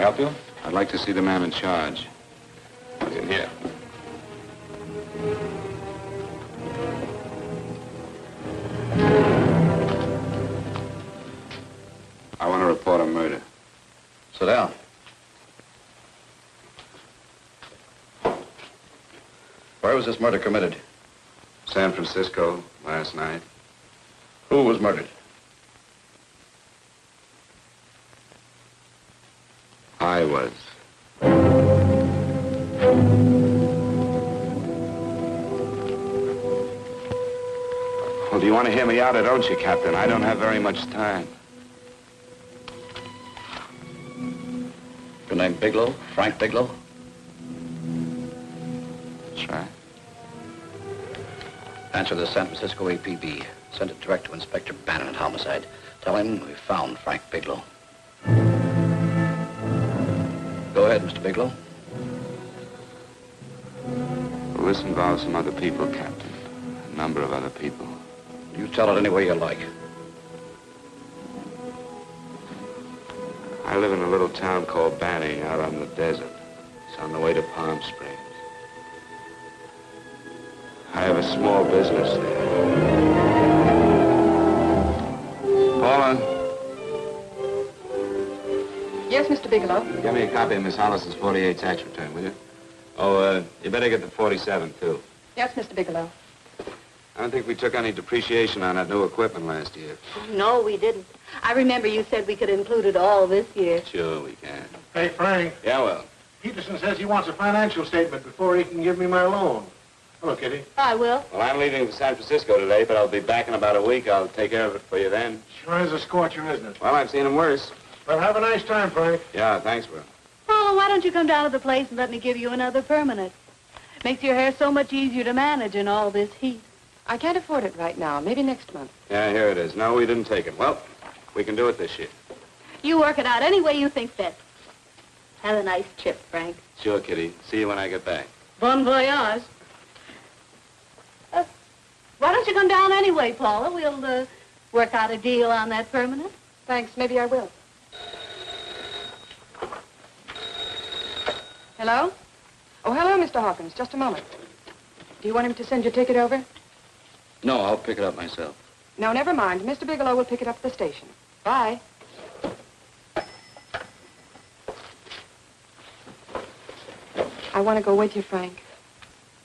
help you? I'd like to see the man in charge. He's in here. I want to report a murder. Sit down. Where was this murder committed? San Francisco, last night. Who was murdered? I was. Well, do you want to hear me out or don't you, Captain? I don't have very much time. Your name Bigelow? Frank Bigelow? That's right. Answer the San Francisco APB. Send it direct to Inspector Bannon at Homicide. Tell him we found Frank Bigelow. Go ahead, Mr. Bigelow. Well, this involves some other people, Captain. A number of other people. You tell it any way you like. I live in a little town called Banning out on the desert. It's on the way to Palm Springs. I have a small business there. Paula? Yes, Mr. Bigelow? Get me a copy of Miss Hollis's 48 tax return, will you? Oh, you better get the 47, too. Yes, Mr. Bigelow. I don't think we took any depreciation on that new equipment last year. No, we didn't. I remember you said we could include it all this year. Sure we can. Hey, Frank. Yeah, well. Peterson says he wants a financial statement before he can give me my loan. Hello, Kitty. I will. Well, I'm leaving for San Francisco today, but I'll be back in about a week. I'll take care of it for you then. Sure is a scorcher, isn't it? Well, I've seen him worse. Well, have a nice time, Frank. Yeah, thanks, Will. Paula, why don't you come down to the place and let me give you another permanent? Makes your hair so much easier to manage in all this heat. I can't afford it right now. Maybe next month. Yeah, here it is. No, we didn't take it. Well, we can do it this year. You work it out any way you think fit. Have a nice trip, Frank. Sure, Kitty. See you when I get back. Bon voyage. Why don't you come down anyway, Paula? We'll work out a deal on that permanent. Thanks. Maybe I will. Hello? Oh, hello, Mr. Hawkins. Just a moment. Do you want him to send your ticket over? No, I'll pick it up myself. No, never mind. Mr. Bigelow will pick it up at the station. Bye. I want to go with you, Frank.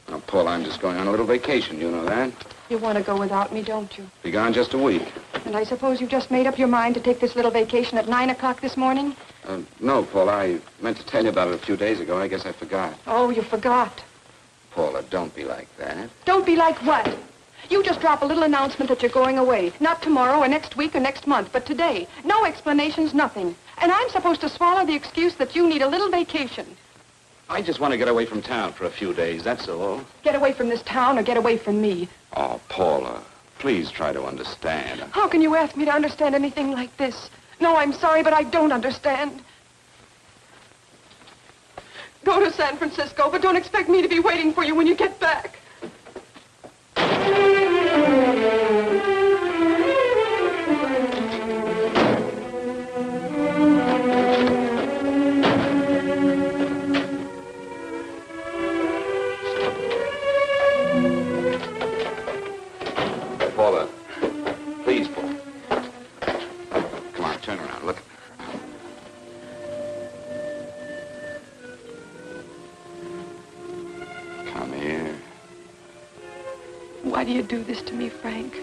Oh, Paul, I'm just going on a little vacation. You know that? You want to go without me, don't you? Be gone just a week. And I suppose you've just made up your mind to take this little vacation at 9 o'clock this morning? No, Paul, I meant to tell you about it a few days ago. I guess I forgot. Oh, you forgot. Paula, don't be like that. Don't be like what? You just drop a little announcement that you're going away. Not tomorrow or next week or next month, but today. No explanations, nothing. And I'm supposed to swallow the excuse that you need a little vacation. I just want to get away from town for a few days, that's all. Get away from this town or get away from me. Oh, Paula, please try to understand. How can you ask me to understand anything like this? No, I'm sorry, but I don't understand. Go to San Francisco, but don't expect me to be waiting for you when you get back. Paula, please, Paula. Come on, turn around, look. Come here. Why do you do this to me, Frank?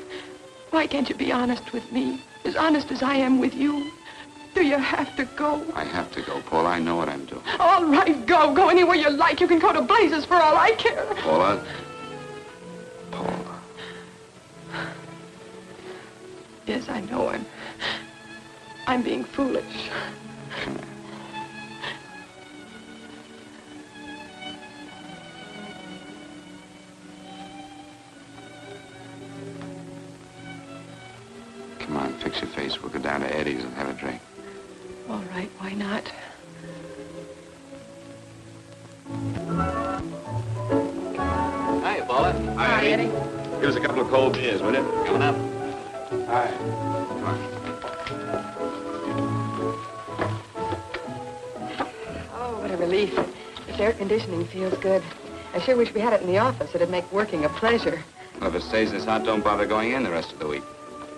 Why can't you be honest with me? As honest as I am with you? Do you have to go? I have to go, Paula. I know what I'm doing. All right, go. Go anywhere you like. You can go to blazes for all I care. Paula. Paula. Yes, I know I'm being foolish. Come here. Come on, fix your face. We'll go down to Eddie's and have a drink. All right, why not? Hi, Paula. Hi, Eddie. Give us a couple of cold beers, will you? Coming up. Hi. Come on. relief. This air conditioning feels good. I sure wish we had it in the office. It'd make working a pleasure. Well, if it stays this hot, don't bother going in the rest of the week.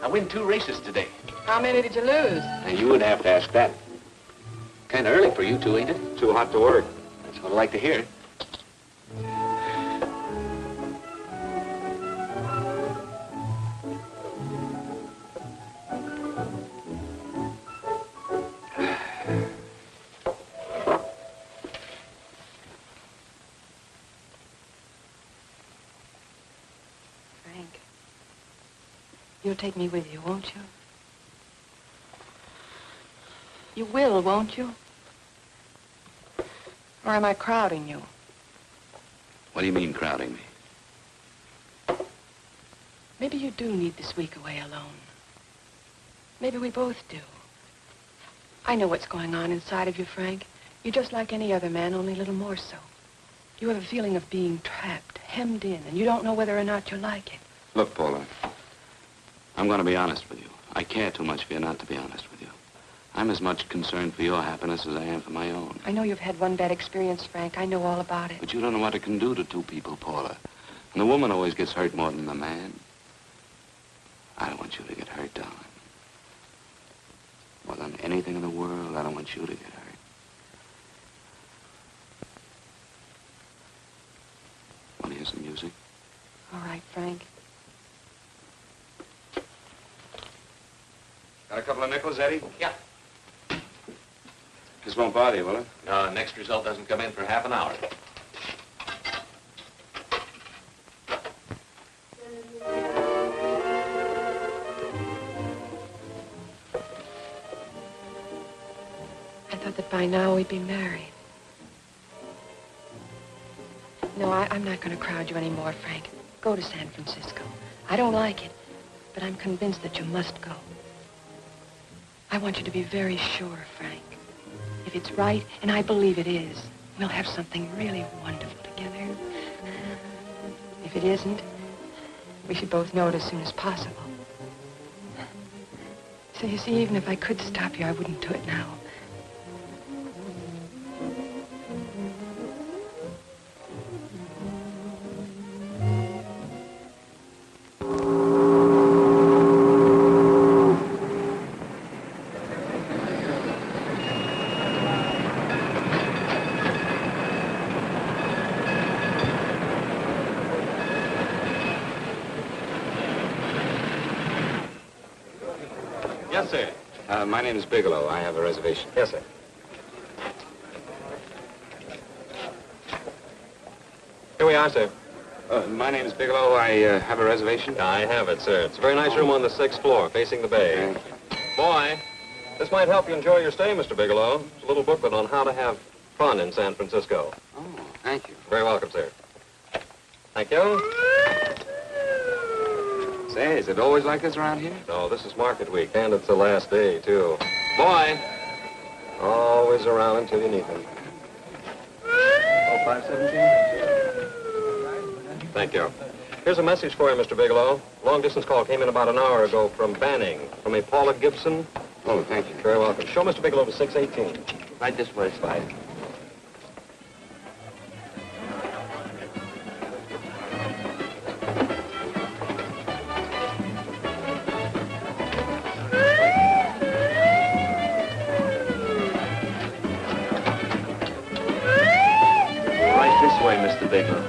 I win 2 races today. How many did you lose? And you would have to ask that. Kind of early for you two, ain't it? Too hot to work. That's what I like to hear. You'll take me with you, won't you? You will, won't you? Or am I crowding you? What do you mean, crowding me? Maybe you do need this week away alone. Maybe we both do. I know what's going on inside of you, Frank. You're just like any other man, only a little more so. You have a feeling of being trapped, hemmed in, and you don't know whether or not you like it. Look, Paula, I'm going to be honest with you. I care too much for you not to be honest with you. I'm as much concerned for your happiness as I am for my own. I know you've had one bad experience, Frank. I know all about it. But you don't know what it can do to 2 people, Paula. And the woman always gets hurt more than the man. I don't want you to get hurt, darling. More than anything in the world, I don't want you to get hurt. Want to hear some music? All right, Frank. Got a couple of nickels, Eddie? Yeah. This won't bother you, will it? No, next result doesn't come in for half an hour. I thought that by now we'd be married. No, I'm not going to crowd you anymore, Frank. Go to San Francisco. I don't like it, but I'm convinced that you must go. I want you to be very sure, Frank. If it's right, and I believe it is, we'll have something really wonderful together. If it isn't, we should both know it as soon as possible. So you see, even if I could stop you, I wouldn't do it now. Yes, sir. My name is Bigelow. I have a reservation. Yes, sir. Here we are, sir. My name is Bigelow. I have a reservation. I have it, sir. It's a very nice room on the 6th floor, facing the bay. Boy, this might help you enjoy your stay, Mr. Bigelow. It's a little booklet on how to have fun in San Francisco. Oh, thank you. Very welcome, sir. Thank you. Say, is it always like this around here? No, this is market week, and it's the last day, too. Boy, always around until you need him. Oh, 517? Thank you. Here's a message for you, Mr. Bigelow. Long-distance call came in about an hour ago from Banning, from a Paula Gibson. Oh, thank you. Very welcome. Show Mr. Bigelow to 618. Right this way, Slide. Right this way, Mr. Bigelow.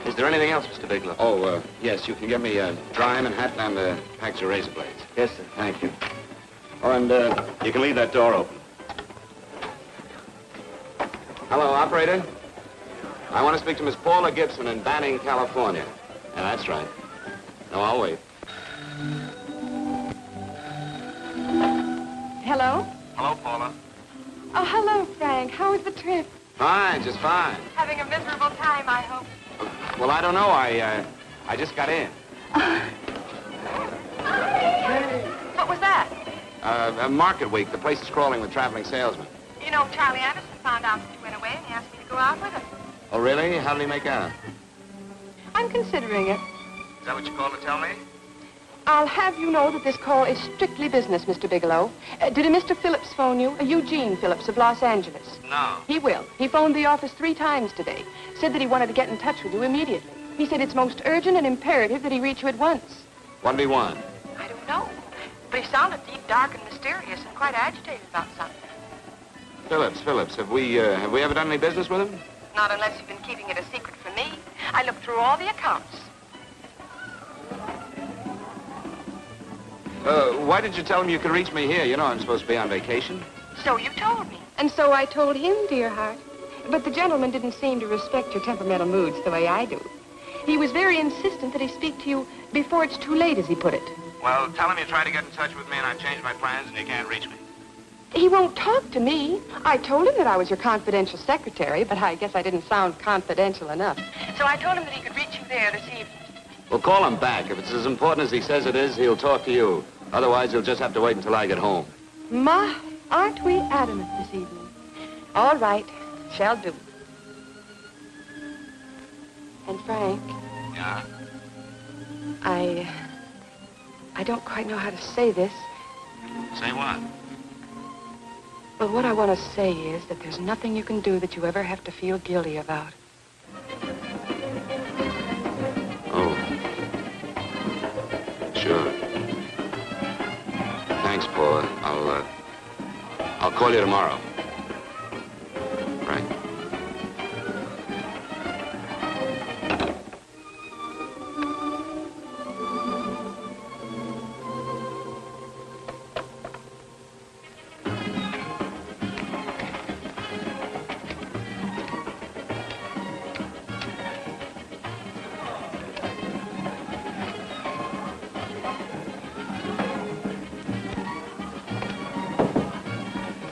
Is there anything else, Mr. Bigelow? Oh, yes, you can get me a dry Manhattan and a package of razor blades. Yes, sir. Thank you. Oh, and you can leave that door open. Hello, operator. I want to speak to Miss Paula Gibson in Banning, California. Yeah, that's right. No, I'll wait. Hello? Hello, Paula. Oh, hello, Frank. How was the trip? Fine, just fine. Having a miserable time, I hope. Well, I don't know. I just got in. What was that? Market week. The place is crawling with traveling salesmen. You know, Charlie Anderson found out that you went away and he asked me to go out with him. Oh, really? How did he make out? I'm considering it. Is that what you called to tell me? I'll have you know that this call is strictly business, Mr. Bigelow. Did a Mr. Phillips phone you? A Eugene Phillips of Los Angeles. No. He will. He phoned the office 3 times today. Said that he wanted to get in touch with you immediately. He said it's most urgent and imperative that he reach you at once. What did he want? I don't know. But he sounded deep, dark, and mysterious and quite agitated about something. Phillips. Have we ever done any business with him? Not unless you've been keeping it a secret from me. I looked through all the accounts. Why did you tell him you could reach me here? You know I'm supposed to be on vacation. So you told me. And so I told him, dear heart. But the gentleman didn't seem to respect your temperamental moods the way I do. He was very insistent that he speak to you before it's too late, as he put it. Well, tell him you tried to get in touch with me and I changed my plans and you can't reach me. He won't talk to me. I told him that I was your confidential secretary, but I guess I didn't sound confidential enough. So I told him that he could reach you there this evening. Well, call him back. If it's as important as he says it is, he'll talk to you. Otherwise, he'll just have to wait until I get home. My, aren't we adamant this evening? All right, shall do. And Frank, Yeah? I don't quite know how to say this. Say what? But what I want to say is that there's nothing you can do that you ever have to feel guilty about. Oh. Sure. Thanks, Paula. I'll call you tomorrow. Right.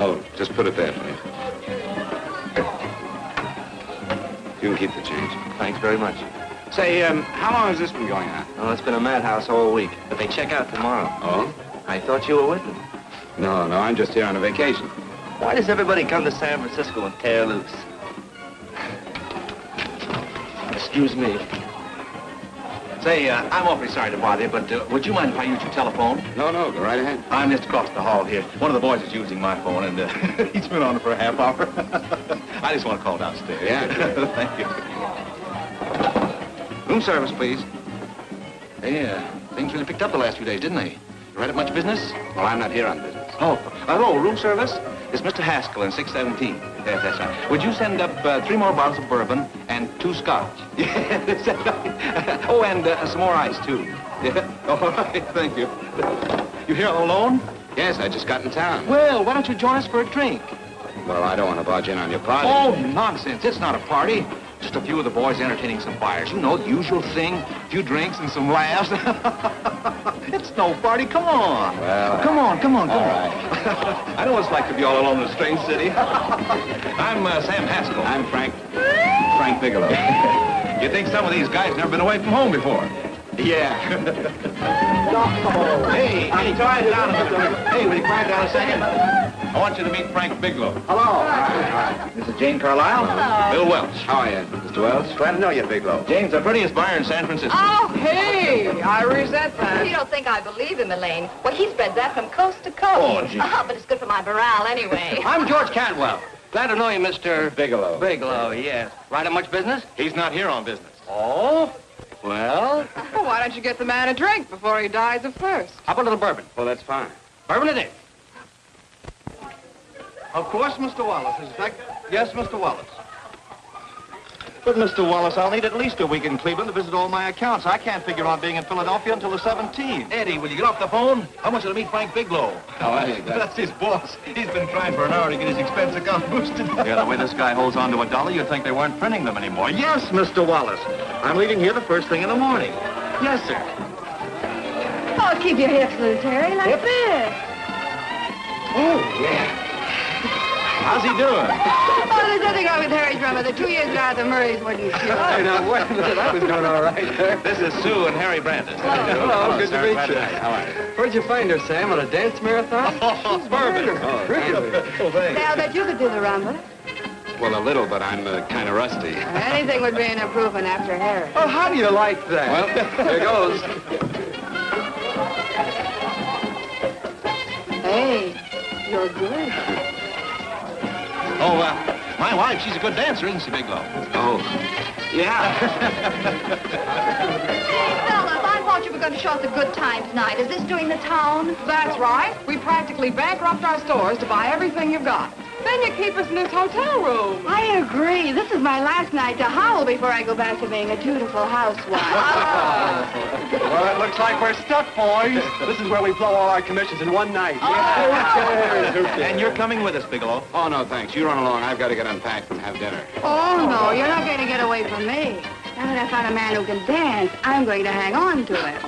Oh, just put it there, please. You can keep the change. Thanks very much. Say, how long has this been going on? Oh, it's been a madhouse all week, but they check out tomorrow. Oh? I thought you were with them. No, I'm just here on a vacation. Why does everybody come to San Francisco and tear loose? Excuse me. Say, I'm awfully sorry to bother you, but would you mind if I use your telephone? No, go right ahead. I'm just across the hall here. One of the boys is using my phone, and he's been on it for a half hour. I just want to call downstairs. Yeah, sure. Thank you. Room service, please. Hey, things really picked up the last few days, didn't they? You right at much business? Well, I'm not here on business. Oh, room service? It's Mr. Haskell in 617. Yes, that's right. Would you send up 3 more bottles of bourbon and 2 scotch? Yes, that's right. Oh, and some more ice, too. Yeah. All right, thank you. You here all alone? Yes, I just got in town. Well, why don't you join us for a drink? Well, I don't want to barge in on your party. Oh, nonsense. It's not a party. Just a few of the boys entertaining some buyers. You know, the usual thing. A few drinks and some laughs. It's no party. Come on. Well, Come on. All right. I know what it's like to be all alone in a strange city. I'm Sam Haskell. I'm Frank Bigelow. You think some of these guys never been away from home before? Yeah. Hey, quiet down a minute. Hey, will you quiet down a second? I want you to meet Frank Bigelow. Hello. All right. This is Jane Carlisle. Hello. Bill Welch. How are you, Mr. Welch? Glad to know you, Bigelow. Jane's the prettiest buyer in San Francisco. Oh, hey, I resent that. You don't think I believe him, Elaine? Well, he spreads that from coast to coast. Oh, gee. But it's good for my morale anyway. I'm George Cantwell. Glad to know you, Mr. Bigelow. Bigelow, yes. Right at much business? He's not here on business. Oh? Well, Well, why don't you get the man a drink before he dies of thirst? how about a little bourbon? Well, that's fine. Bourbon it is. Of course, Mr. Wallace. Yes, Mr. Wallace. But, Mr. Wallace, I'll need at least a week in Cleveland to visit all my accounts. I can't figure on being in Philadelphia until the 17th. Eddie, will you get off the phone? I want you to meet Frank Bigelow. How are you? That's his boss. He's been trying for an hour to get his expense account boosted. Yeah, the way this guy holds on to $1, you'd think they weren't printing them anymore. Yes, Mr. Wallace. I'm leaving here the first thing in the morning. Yes, sir. Oh, keep your hips loose, Harry, like this. Oh, yeah. How's he doing? Oh, there's nothing wrong with Harry's drummer. The 2 years ago at the Murrays wouldn't shoot. Hey, now, wait a minute. I was doing all right. This is Sue and Harry Brandis. Hello, good to meet you. How are you? Where'd you find her, Sam? On a dance marathon? Oh, bourbon. Really? Oh, thanks. Say, I'll bet you could do the rumba. Well, a little, but I'm kind of rusty. Anything would be an improvement after Harry. Oh, how do you like that? Well, here goes. Hey, you're good. Oh, my wife, she's a good dancer, isn't she, Bigelow? Oh, yeah. Fellas, I thought you were going to show us a good time tonight. Is this doing the town? That's right. We practically bankrupt our stores to buy everything you've got. Then you keep us in this hotel room. I agree. This is my last night to howl before I go back to being a dutiful housewife. Well, it looks like we're stuck, boys. This is where we blow all our commissions in one night. And you're coming with us, Bigelow. Oh, no, thanks. You run along. I've got to get unpacked and have dinner. Oh, no, you're not going to get away from me. Now that I found a man who can dance, I'm going to hang on to it.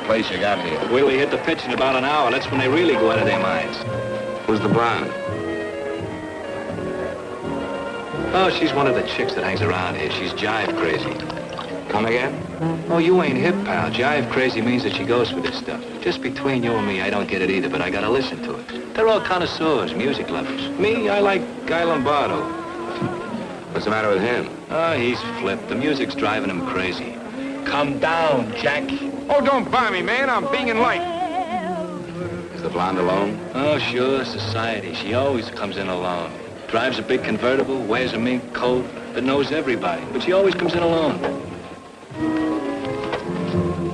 Place you got here. Wait till we hit the pitch in about an hour. That's when they really go out of their minds. Who's the blonde? Oh, she's one of the chicks that hangs around here. She's jive crazy. Come again? Oh, you ain't hip, pal. Jive crazy means that she goes for this stuff. Just between you and me, I don't get it either, but I gotta listen to it. They're all connoisseurs, music lovers. Me, I like Guy Lombardo. What's the matter with him? Oh, he's flipped. The music's driving him crazy. Come down, Jack. Oh, don't buy me, man. I'm being in light. Is the blonde alone? Oh, sure. Society. She always comes in alone. Drives a big convertible, wears a mink coat, but knows everybody. But she always comes in alone.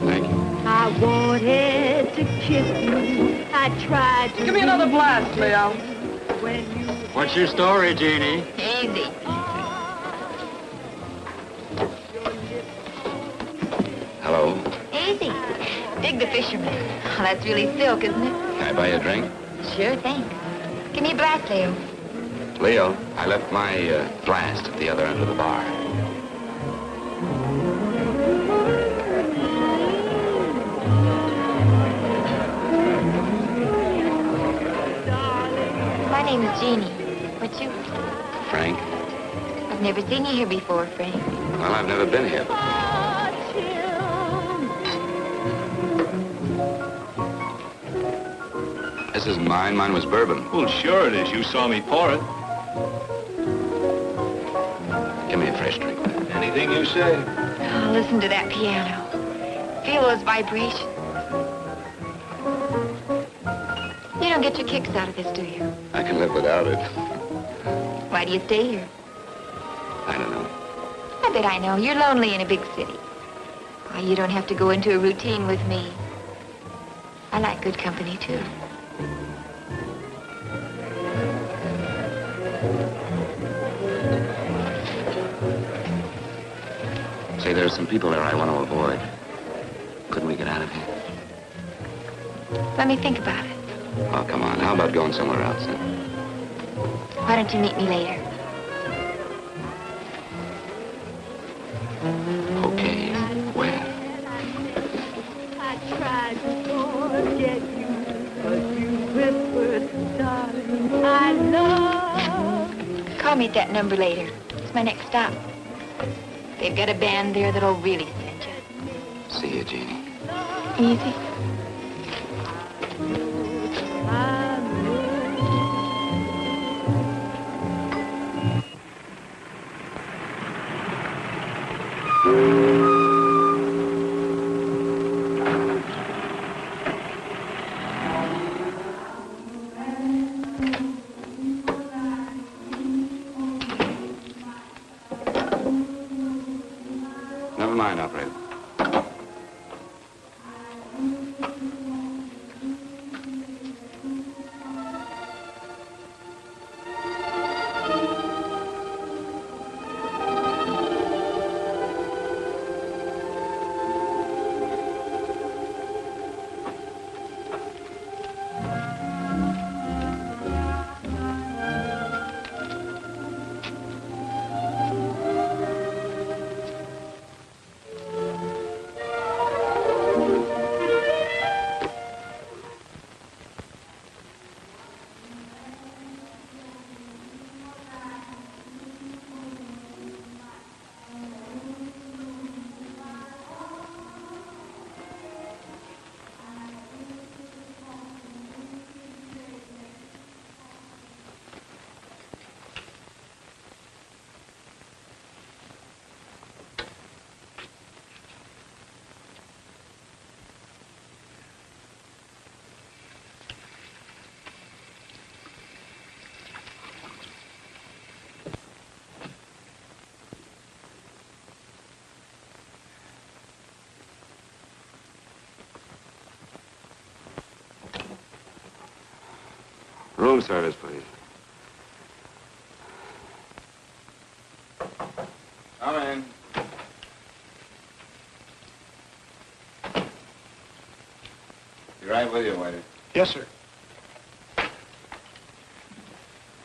Thank you. I wanted to kiss you. I tried to... Give me another blast, Leo. What's your story, Jeannie? Easy. Hello. Easy. Dig the fisherman. Oh, that's really silk, isn't it? Can I buy you a drink? Sure thing. Give me a blast, Leo. Leo, I left my blast at the other end of the bar. My name is Jeannie. What's you? Frank? I've never seen you here before, Frank. Well, I've never been here before. This isn't mine. Mine was bourbon. Well, sure it is. You saw me pour it. Give me a fresh drink. Anything you say. Oh, listen to that piano. Feel those vibrations. You don't get your kicks out of this, do you? I can live without it. Why do you stay here? I don't know. I bet I know. You're lonely in a big city. Why, you don't have to go into a routine with me. I like good company, too. Say, there are some people there I want to avoid. Couldn't we get out of here? Let me think about it. Oh, come on. How about going somewhere else, then? Why don't you meet me later? Okay. Where? I tried to forget you, but you whispered, darling, I love. Call me at that number later. It's my next stop. They've got a band there that'll really send you. See you, Jeannie. Easy. Never mind, operator. Room service, please. Come in. Be right with you, waiter. Yes, sir.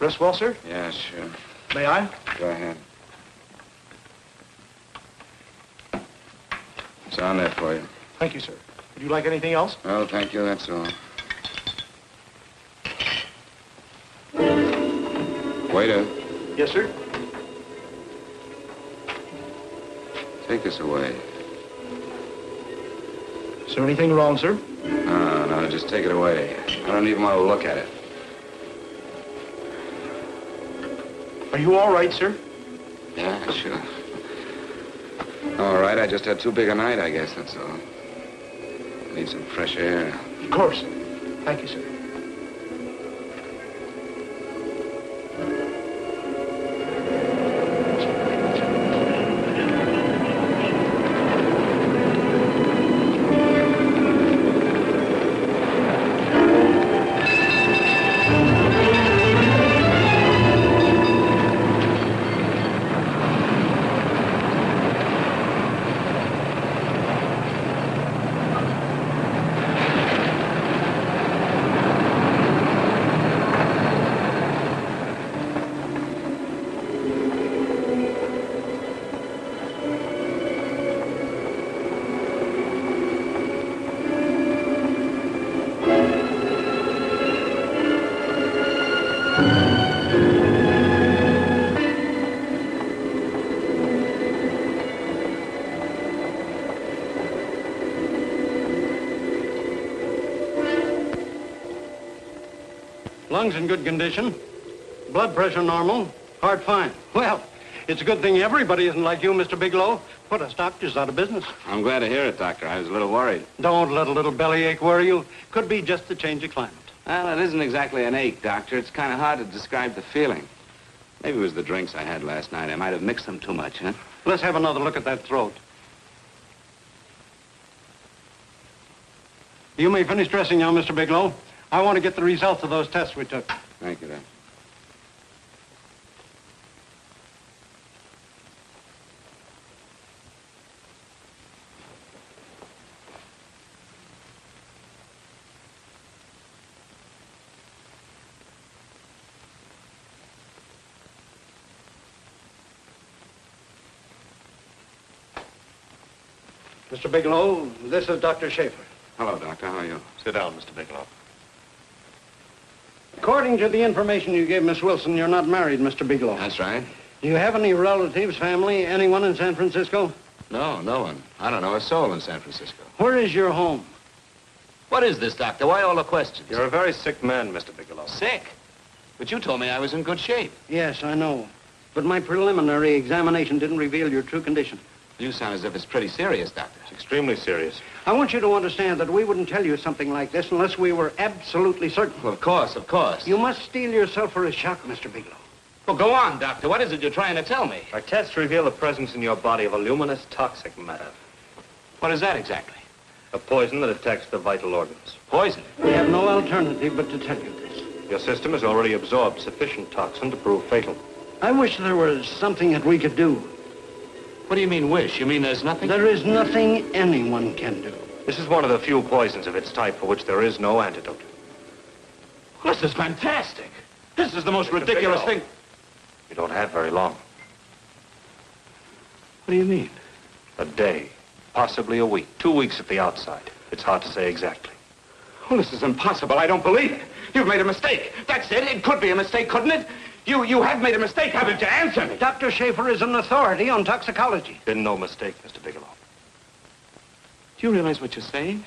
Rest well, sir? Yeah, sure. May I? Go ahead. It's on there for you. Thank you, sir. Would you like anything else? Oh, thank you, that's all. Waiter, Yes, sir. take this away. Is there anything wrong, sir? No, just take it away. I don't even want to look at it. Are you all right, sir? Yeah, sure. All right, I just had too big a night, I guess, that's all. Need some fresh air. Of course. Thank you, sir. Lungs in good condition. Blood pressure normal. Heart fine. Well, it's a good thing everybody isn't like you, Mr. Bigelow. Put us doctors out of business. I'm glad to hear it, Doctor. I was a little worried. Don't let a little bellyache worry you. Could be just the change of climate. Well, it isn't exactly an ache, Doctor. It's kind of hard to describe the feeling. Maybe it was the drinks I had last night. I might have mixed them too much, huh? Let's have another look at that throat. You may finish dressing now, Mr. Bigelow. I want to get the results of those tests we took. Thank you, Doctor. Mr. Bigelow, this is Dr. Schaefer. Hello, Doctor. How are you? Sit down, Mr. Bigelow. According to the information you gave Miss Wilson, you're not married, Mr. Bigelow. That's right. Do you have any relatives, family, anyone in San Francisco? No, no one. I don't know a soul in San Francisco. Where is your home? What is this, Doctor? Why all the questions? You're a very sick man, Mr. Bigelow. Sick? But you told me I was in good shape. Yes, I know. But my preliminary examination didn't reveal your true condition. You sound as if it's pretty serious, Doctor. It's extremely serious. I want you to understand that we wouldn't tell you something like this unless we were absolutely certain. Well, of course, of course. You must steel yourself for a shock, Mr. Bigelow. Well, go on, Doctor. What is it you're trying to tell me? Our tests reveal the presence in your body of a luminous toxic matter. What is that exactly? A poison that attacks the vital organs. Poison? We have no alternative but to tell you this. Your system has already absorbed sufficient toxin to prove fatal. I wish there was something that we could do. What do you mean, wish? You mean there's nothing? There is nothing anyone can do. This is one of the few poisons of its type for which there is no antidote. Well, this is fantastic. This is the most ridiculous thing. You don't have very long. What do you mean? A day, possibly a week, 2 weeks at the outside. It's hard to say exactly. Well, this is impossible. I don't believe it. You've made a mistake. That's it. It could be a mistake, couldn't it? You have made a mistake, haven't you? Answer me. Dr. Schaefer is an authority on toxicology. Been no mistake, Mr. Bigelow. Do you realize what you're saying?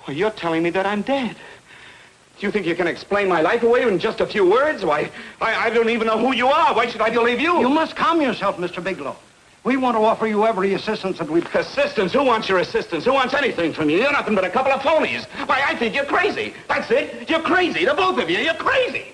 Well, you're telling me that I'm dead. Do you think you can explain my life away in just a few words? Why, I don't even know who you are. Why should I believe you? You must calm yourself, Mr. Bigelow. We want to offer you every assistance that we... Assistance? Who wants your assistance? Who wants anything from you? You're nothing but a couple of phonies. Why, I think you're crazy. That's it. You're crazy. The both of you. You're crazy.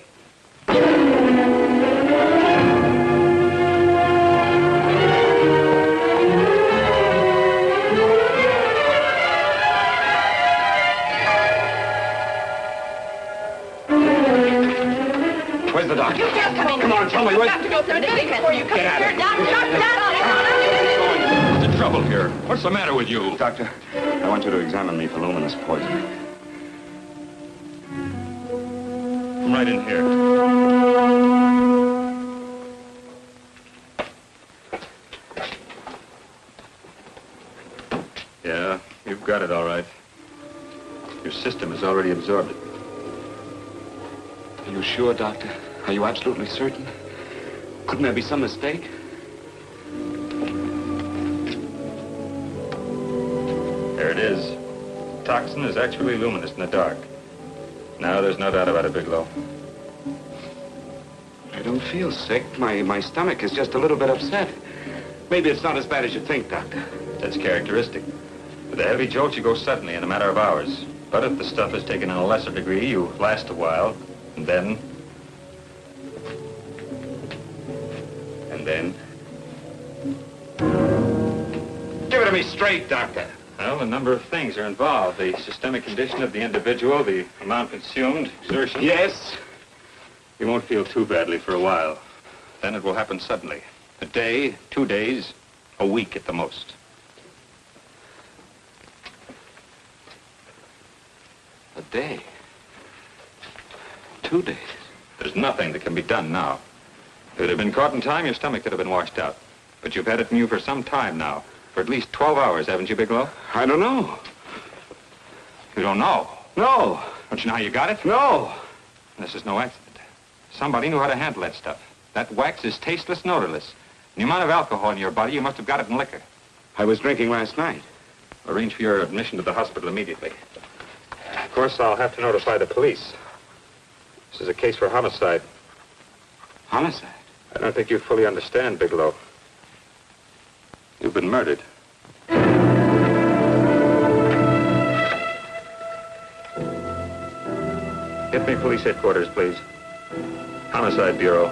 Where's the doctor? You can't come in. Come on, tell me. You have to go through this before you come Get here. out. Doctor. What's the trouble here? What's the matter with you? Doctor, I want you to examine me for luminous poison. Come right in here. Yeah, you've got it all right. Your system has already absorbed it. Are you sure, Doctor? Are you absolutely certain? Couldn't there be some mistake? There it is. Toxin is actually luminous in the dark. Now there's no doubt about it, Bigelow. I don't feel sick. My stomach is just a little bit upset. Maybe it's not as bad as you think, Doctor. That's characteristic. With a heavy jolt, you go suddenly in a matter of hours. But if the stuff is taken in a lesser degree, you last a while, and then... Give it to me straight, Doctor. Well, a number of things are involved. The systemic condition of the individual, the amount consumed, exertion. Yes? You won't feel too badly for a while. Then it will happen suddenly. A day, 2 days, a week at the most. A day? 2 days? There's nothing that can be done now. If it had been caught in time, your stomach could have been washed out. But you've had it in you for some time now. For at least 12 hours, haven't you, Bigelow? I don't know. You don't know? No. Don't you know how you got it? No. This is no accident. Somebody knew how to handle that stuff. That wax is tasteless and odorless. And the amount of alcohol in your body, you must have got it in liquor. I was drinking last night. Arrange for your admission to the hospital immediately. Of course, I'll have to notify the police. This is a case for homicide. Homicide? I don't think you fully understand, Bigelow. You've been murdered. Get me police headquarters, please. Homicide Bureau.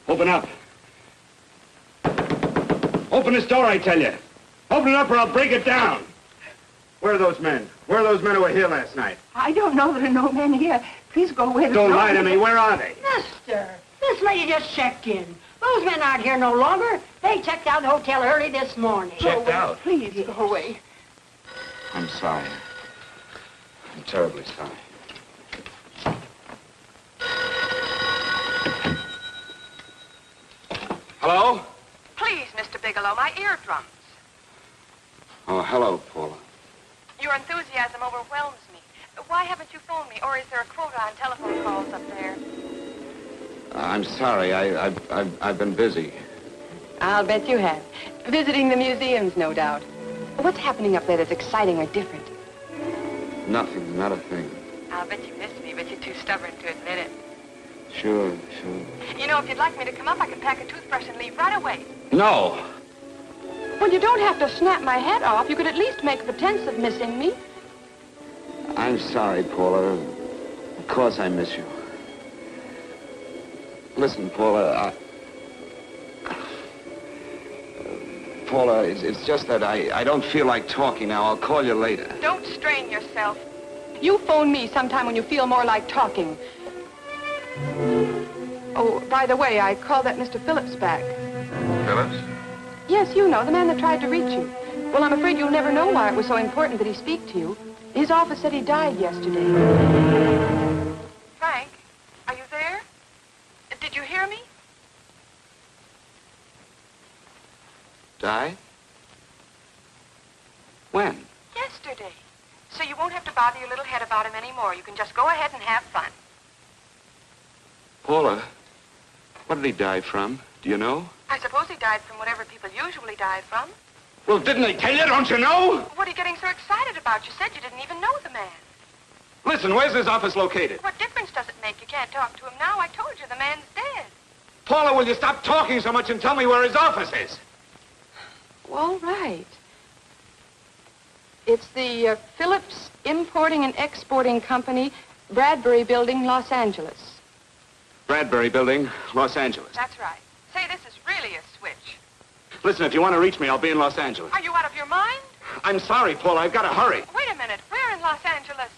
Open up. Open this door, I tell you. Open it up or I'll break it down. Where are those men? Where are those men who were here last night? I don't know. There are no men here. Please go away. Don't lie to me. Where are they? Mister, this lady just checked in. Those men aren't here no longer. They checked out the hotel early this morning. Checked out? Please go away. I'm sorry. I'm terribly sorry. Hello? Please, Mr. Bigelow, my eardrums. Oh, hello, Paula. Your enthusiasm overwhelms me. Why haven't you phoned me, or is there a quota on telephone calls up there? I'm sorry. I've been busy. I'll bet you have. Visiting the museums, no doubt. What's happening up there that's exciting or different? Nothing, not a thing. I'll bet you miss me, but you're too stubborn to admit it. Sure. You know, if you'd like me to come up, I can pack a toothbrush and leave right away. No. Well, you don't have to snap my head off. You could at least make a pretense of missing me. I'm sorry, Paula. Of course I miss you. Listen, Paula, Paula, it's just that I don't feel like talking now. I'll call you later. Don't strain yourself. You phone me sometime when you feel more like talking. Oh, by the way, I called that Mr. Phillips back. Phillips? Yes, you know, the man that tried to reach you. Well, I'm afraid you'll never know why it was so important that he speak to you. His office said he died yesterday. Frank, are you there? Did you hear me? Died? When? Yesterday. So you won't have to bother your little head about him anymore. You can just go ahead and have fun. Paula, what did he die from? Do you know? I suppose he died from whatever people usually die from. Well, didn't they tell you? Don't you know? What are you getting so excited about? You said you didn't even know the man. Listen, where's his office located? What difference does it make? You can't talk to him now. I told you the man's dead. Paula, will you stop talking so much and tell me where his office is? All right. It's the Phillips Importing and Exporting Company, Bradbury Building, Los Angeles. Bradbury Building, Los Angeles. That's right. Say, this is really a switch. Listen, if you want to reach me, I'll be in Los Angeles. Are you out of your mind? I'm sorry, Paula. I've got to hurry. Wait a minute. Where in Los Angeles?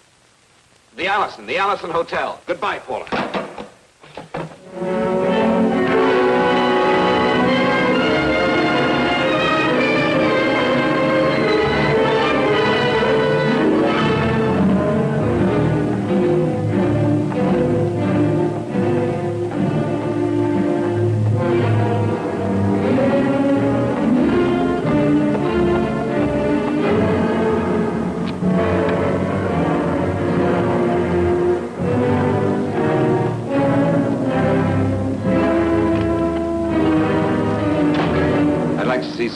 The Allison Hotel. Goodbye, Paula.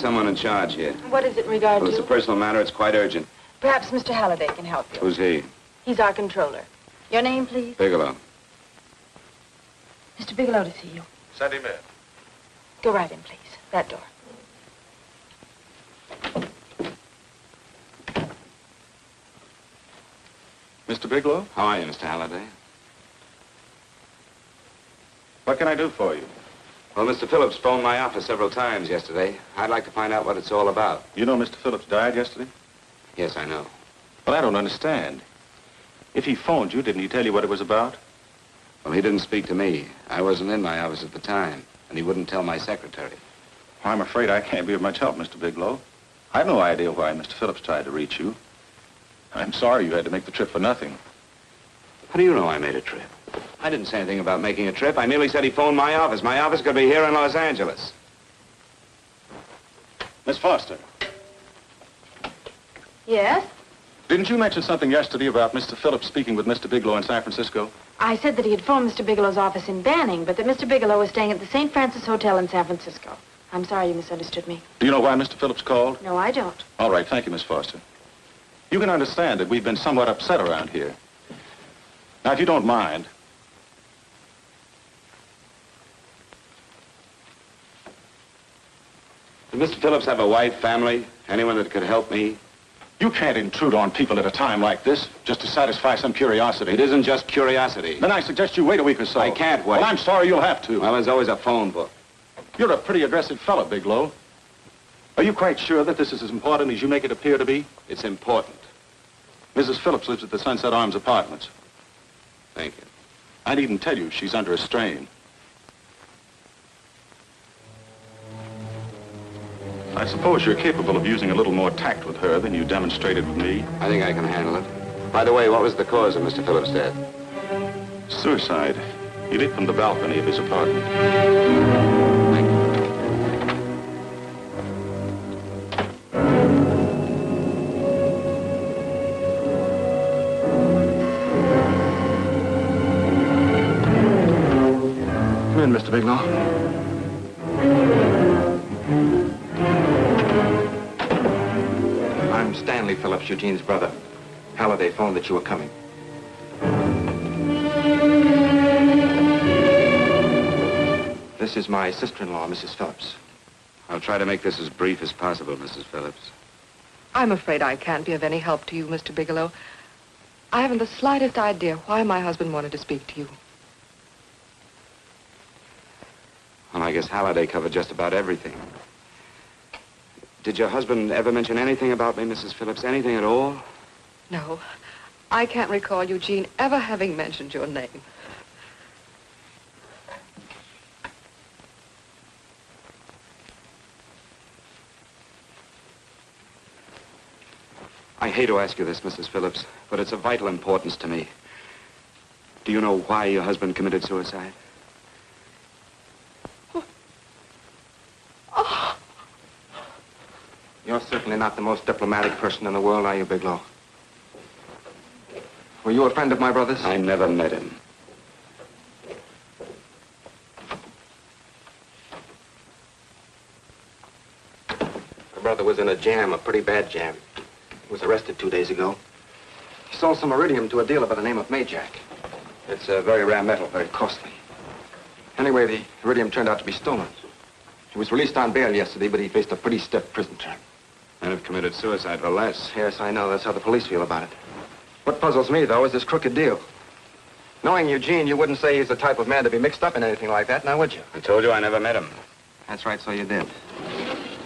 Someone in charge here. What is it in regard Well, to? it's a personal matter. It's quite urgent. Perhaps Mr. Halliday can help you. Who's he? He's our controller. Your name, please? Bigelow. Mr. Bigelow to see you. Send him in. Go right in, please. That door. Mr. Bigelow? How are you, Mr. Halliday? What can I do for you? Well, Mr. Phillips phoned my office several times yesterday. I'd like to find out what it's all about. You know Mr. Phillips died yesterday? Yes, I know. Well, I don't understand. If he phoned you, didn't he tell you what it was about? Well, he didn't speak to me. I wasn't in my office at the time, and he wouldn't tell my secretary. Well, I'm afraid I can't be of much help, Mr. Bigelow. I've no idea why Mr. Phillips tried to reach you. I'm sorry you had to make the trip for nothing. How do you know I made a trip? I didn't say anything about making a trip. I merely said he phoned my office. My office could be here in Los Angeles. Miss Foster, Yes? didn't you mention something yesterday about Mr. Phillips speaking with Mr. Bigelow in San Francisco? I said that he had phoned Mr. Bigelow's office in Banning, but that Mr. Bigelow was staying at the St. Francis Hotel in San Francisco. I'm sorry you misunderstood me. Do you know why Mr. Phillips called? No, I don't. All right, thank you, Miss Foster. You can understand that we've been somewhat upset around here. Now, if you don't mind, Did Mr. Phillips have a wife, family, anyone that could help me? you can't intrude on people at a time like this just to satisfy some curiosity. It isn't just curiosity. Then I suggest you wait a week or so. I can't wait. Well, I'm sorry you'll have to. Well, there's always a phone book. You're a pretty aggressive fellow, Bigelow. Are you quite sure that this is as important as you make it appear to be? It's important. Mrs. Phillips lives at the Sunset Arms Apartments. Thank you. I needn't tell you she's under a strain. I suppose you're capable of using a little more tact with her than you demonstrated with me. I think I can handle it. By the way, what was the cause of Mr. Phillips' death? Suicide. He leaped from the balcony of his apartment. Thank you. Come in, Mr. Bigelow. I'm Stanley Phillips, Eugene's brother. Halliday phoned that you were coming. This is my sister-in-law, Mrs. Phillips. I'll try to make this as brief as possible, Mrs. Phillips. I'm afraid I can't be of any help to you, Mr. Bigelow. I haven't the slightest idea why my husband wanted to speak to you. Well, I guess Halliday covered just about everything. Did your husband ever mention anything about me, Mrs. Phillips? Anything at all? No, I can't recall Eugene ever having mentioned your name. I hate to ask you this, Mrs. Phillips, but it's of vital importance to me. Do you know why your husband committed suicide? Oh. You're certainly not the most diplomatic person in the world, are you, Bigelow? Were you a friend of my brother's? I never met him. My brother was in a jam, a pretty bad jam. He was arrested 2 days ago. He sold some iridium to a dealer by the name of Majak. It's a very rare metal, very costly. Anyway, the iridium turned out to be stolen. He was released on bail yesterday, but he faced a pretty stiff prison term. And have committed suicide for less. Yes, I know. That's how the police feel about it. What puzzles me, though, is this crooked deal. Knowing Eugene, you wouldn't say he's the type of man to be mixed up in anything like that, now would you? I told you I never met him. That's right, so you did.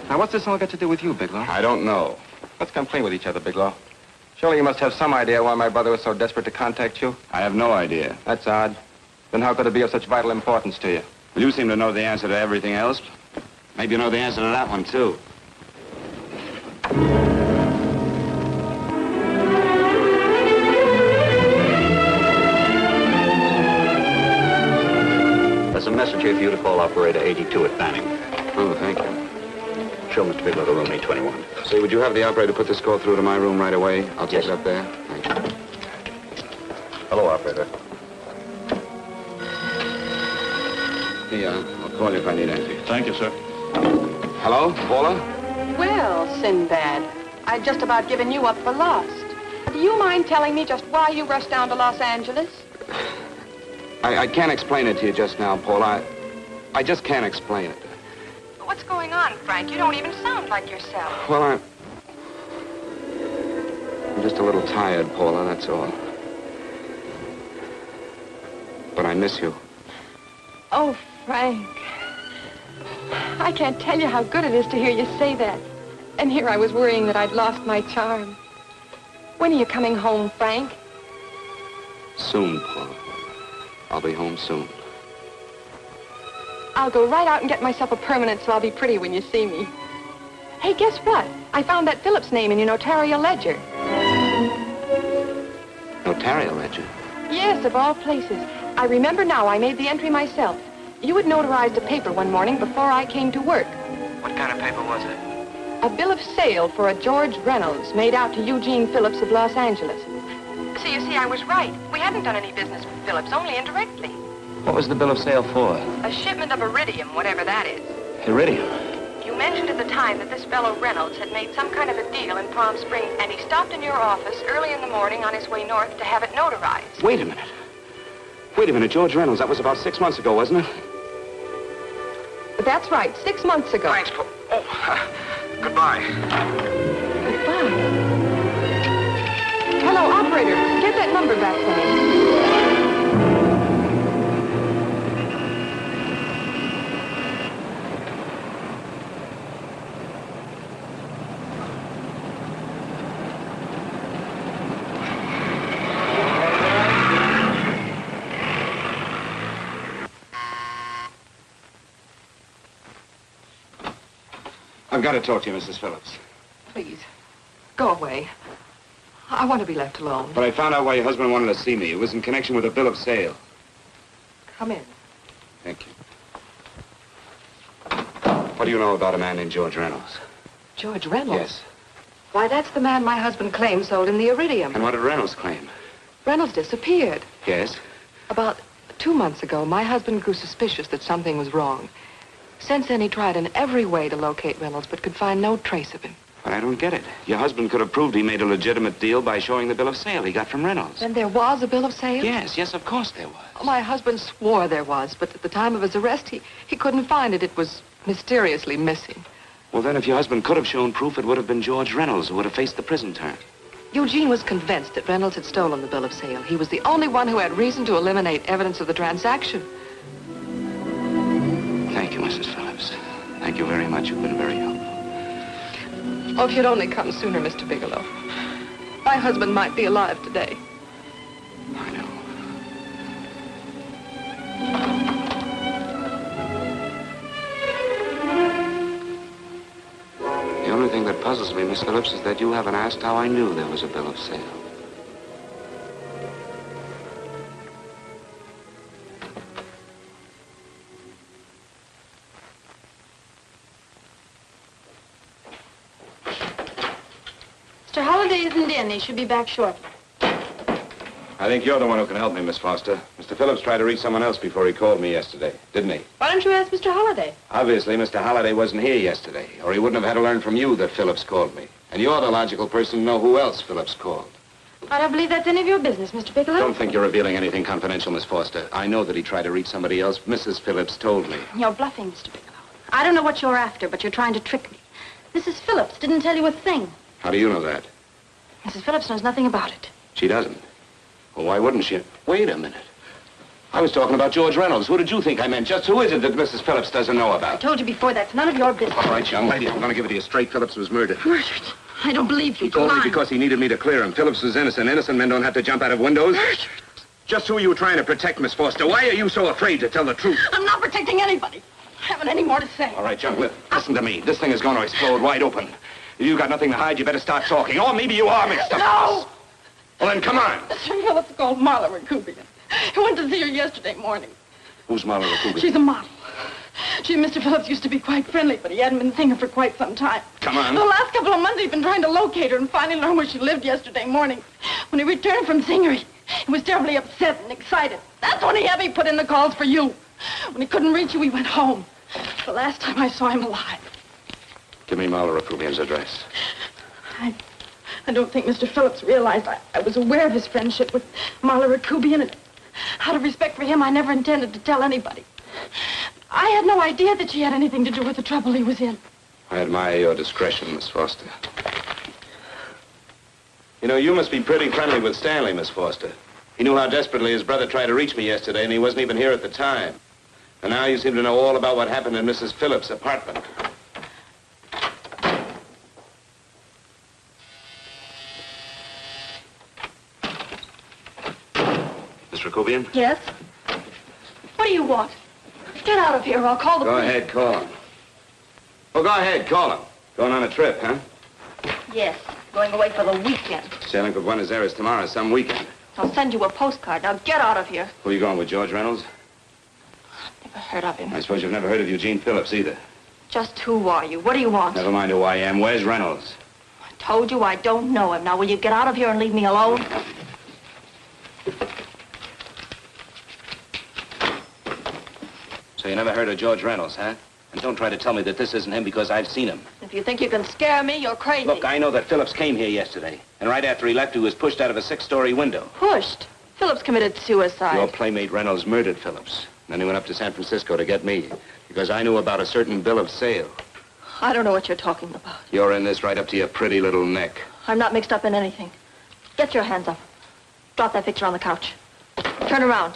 Now, what's this all got to do with you, Bigelow? I don't know. Let's come clean with each other, Bigelow. Surely you must have some idea why my brother was so desperate to contact you? I have no idea. That's odd. Then how could it be of such vital importance to you? Well, you seem to know the answer to everything else. Maybe you know the answer to that one, too. There's a message here for you to call operator 82 at Banning. Oh, thank you. Show Mr. Bigelow to room 821. Say, would you have the operator put this call through to my room right away? I'll take it up there. Thank you. Hello, operator. Yeah, I'll call you if I need anything. Thank you, sir. Hello, Paula? Well, Sinbad, I'd just about given you up for lost. Do you mind telling me just why you rushed down to Los Angeles? I can't explain it to you just now, Paula. I just can't explain it. What's going on, Frank? You don't even sound like yourself. Well, I'm just a little tired, Paula, that's all. But I miss you. Oh, Frank. I can't tell you how good it is to hear you say that. And here I was worrying that I'd lost my charm. When are you coming home, Frank? Soon, Paula. I'll be home soon. I'll go right out and get myself a permanent so I'll be pretty when you see me. Hey, guess what? I found that Phillips name in your notarial ledger. Notarial ledger? Yes, of all places. I remember now I made the entry myself. You had notarized a paper one morning before I came to work. What kind of paper was it? A bill of sale for a George Reynolds made out to Eugene Phillips of Los Angeles. So you see, I was right. We hadn't done any business with Phillips, only indirectly. What was the bill of sale for? A shipment of iridium, whatever that is. Iridium. You mentioned at the time that this fellow Reynolds had made some kind of a deal in Palm Springs, and he stopped in your office early in the morning on his way north to have it notarized. Wait a minute. Wait a minute, George Reynolds. That was about 6 months ago, wasn't it? That's right, 6 months ago. Thanks, goodbye. Goodbye. Hello, operator. Get that number back for me. I've got to talk to you, Mrs. Phillips. Please, go away. I want to be left alone. But I found out why your husband wanted to see me. It was in connection with a bill of sale. Come in. Thank you. What do you know about a man named George Reynolds? George Reynolds? Yes. Why, that's the man my husband claims sold him the iridium. And what did Reynolds claim? Reynolds disappeared. Yes? About 2 months ago, my husband grew suspicious that something was wrong. Since then, he tried in every way to locate Reynolds, but could find no trace of him. But I don't get it. Your husband could have proved he made a legitimate deal by showing the bill of sale he got from Reynolds. Then there was a bill of sale? Yes, of course there was. My husband swore there was, but at the time of his arrest, he couldn't find it. It was mysteriously missing. Well, then, if your husband could have shown proof, it would have been George Reynolds who would have faced the prison term. Eugene was convinced that Reynolds had stolen the bill of sale. He was the only one who had reason to eliminate evidence of the transaction. Thank you, Mrs. Phillips. Thank you very much. You've been very helpful. Oh, if you'd only come sooner, Mr. Bigelow. My husband might be alive today. I know. The only thing that puzzles puzzles me, Miss Phillips, is that you haven't asked how I knew there was a bill of sale. Mr. Halliday isn't in. He should be back shortly. I think you're the one who can help me, Miss Foster. Mr. Phillips tried to reach someone else before he called me yesterday, didn't he? Why don't you ask Mr. Halliday? Obviously, Mr. Halliday wasn't here yesterday, or he wouldn't have had to learn from you that Phillips called me. And you're the logical person to know who else Phillips called. I don't believe that's any of your business, Mr. Bigelow. Don't think you're revealing anything confidential, Miss Foster. I know that he tried to reach somebody else. Mrs. Phillips told me. You're bluffing, Mr. Bigelow. I don't know what you're after, but you're trying to trick me. Mrs. Phillips didn't tell you a thing. How do you know that? Mrs. Phillips knows nothing about it. She doesn't. Well, why wouldn't she? Wait a minute. I was talking about George Reynolds. Who did you think I meant? Just who is it that Mrs. Phillips doesn't know I about? told you before, that's none of your business. All right, young lady, I'm going to give it to you straight. Phillips was murdered. Murdered? I don't believe you. He told me because he needed me to clear him. Phillips was innocent. Innocent men don't have to jump out of windows. Murdered? Just who are you trying to protect, Miss Foster? Why are you so afraid to tell the truth? I'm not protecting anybody. I haven't any more to say. All right, young, listen to me. This thing is going to explode wide open. If you got nothing to hide, you better start talking. Or maybe you are mixed up. No! Well, then come on. Mr. Phillips called Marla Rakubian. He went to see her yesterday morning. Who's Marla Rakubian? She's a model. She and Mr. Phillips used to be quite friendly, but he hadn't been seeing her for quite some time. Come on. The last couple of months, he'd been trying to locate her and finally learn where she lived yesterday morning. When he returned from seeing her, he was terribly upset and excited. That's when he had me put in the calls for you. When he couldn't reach you, he went home. The last time I saw him alive. Give me Marla Rakubian's address. I don't think Mr. Phillips realized I was aware of his friendship with Marla Rakubian, and out of respect for him, I never intended to tell anybody. I had no idea that she had anything to do with the trouble he was in. I admire your discretion, Miss Foster. You know, you must be pretty friendly with Stanley, Miss Foster. He knew how desperately his brother tried to reach me yesterday, and he wasn't even here at the time. And now you seem to know all about what happened in Mrs. Phillips' apartment. Miss Rakubian? Yes? What do you want? Get out of here or I'll call the Go police. ahead, call him. Oh, go ahead, call him. Going on a trip, huh? Yes, going away for the weekend. Sailing for Buenos Aires tomorrow, some weekend. I'll send you a postcard. Now get out of here. Who are you going with, George Reynolds? Never heard of him. I suppose you've never heard of Eugene Phillips either. Just who are you? What do you want? Never mind who I am. Where's Reynolds? I told you I don't know him. Now will you get out of here and leave me alone? So you never heard of George Reynolds, huh? And don't try to tell me that this isn't him because I've seen him. If you think you can scare me, you're crazy. Look, I know that Phillips came here yesterday. And right after he left, he was pushed out of a 6-story window. Pushed? Phillips committed suicide. Your playmate Reynolds murdered Phillips. And then he went up to San Francisco to get me. Because I knew about a certain bill of sale. I don't know what you're talking about. You're in this right up to your pretty little neck. I'm not mixed up in anything. Get your hands up. Drop that picture on the couch. Turn around.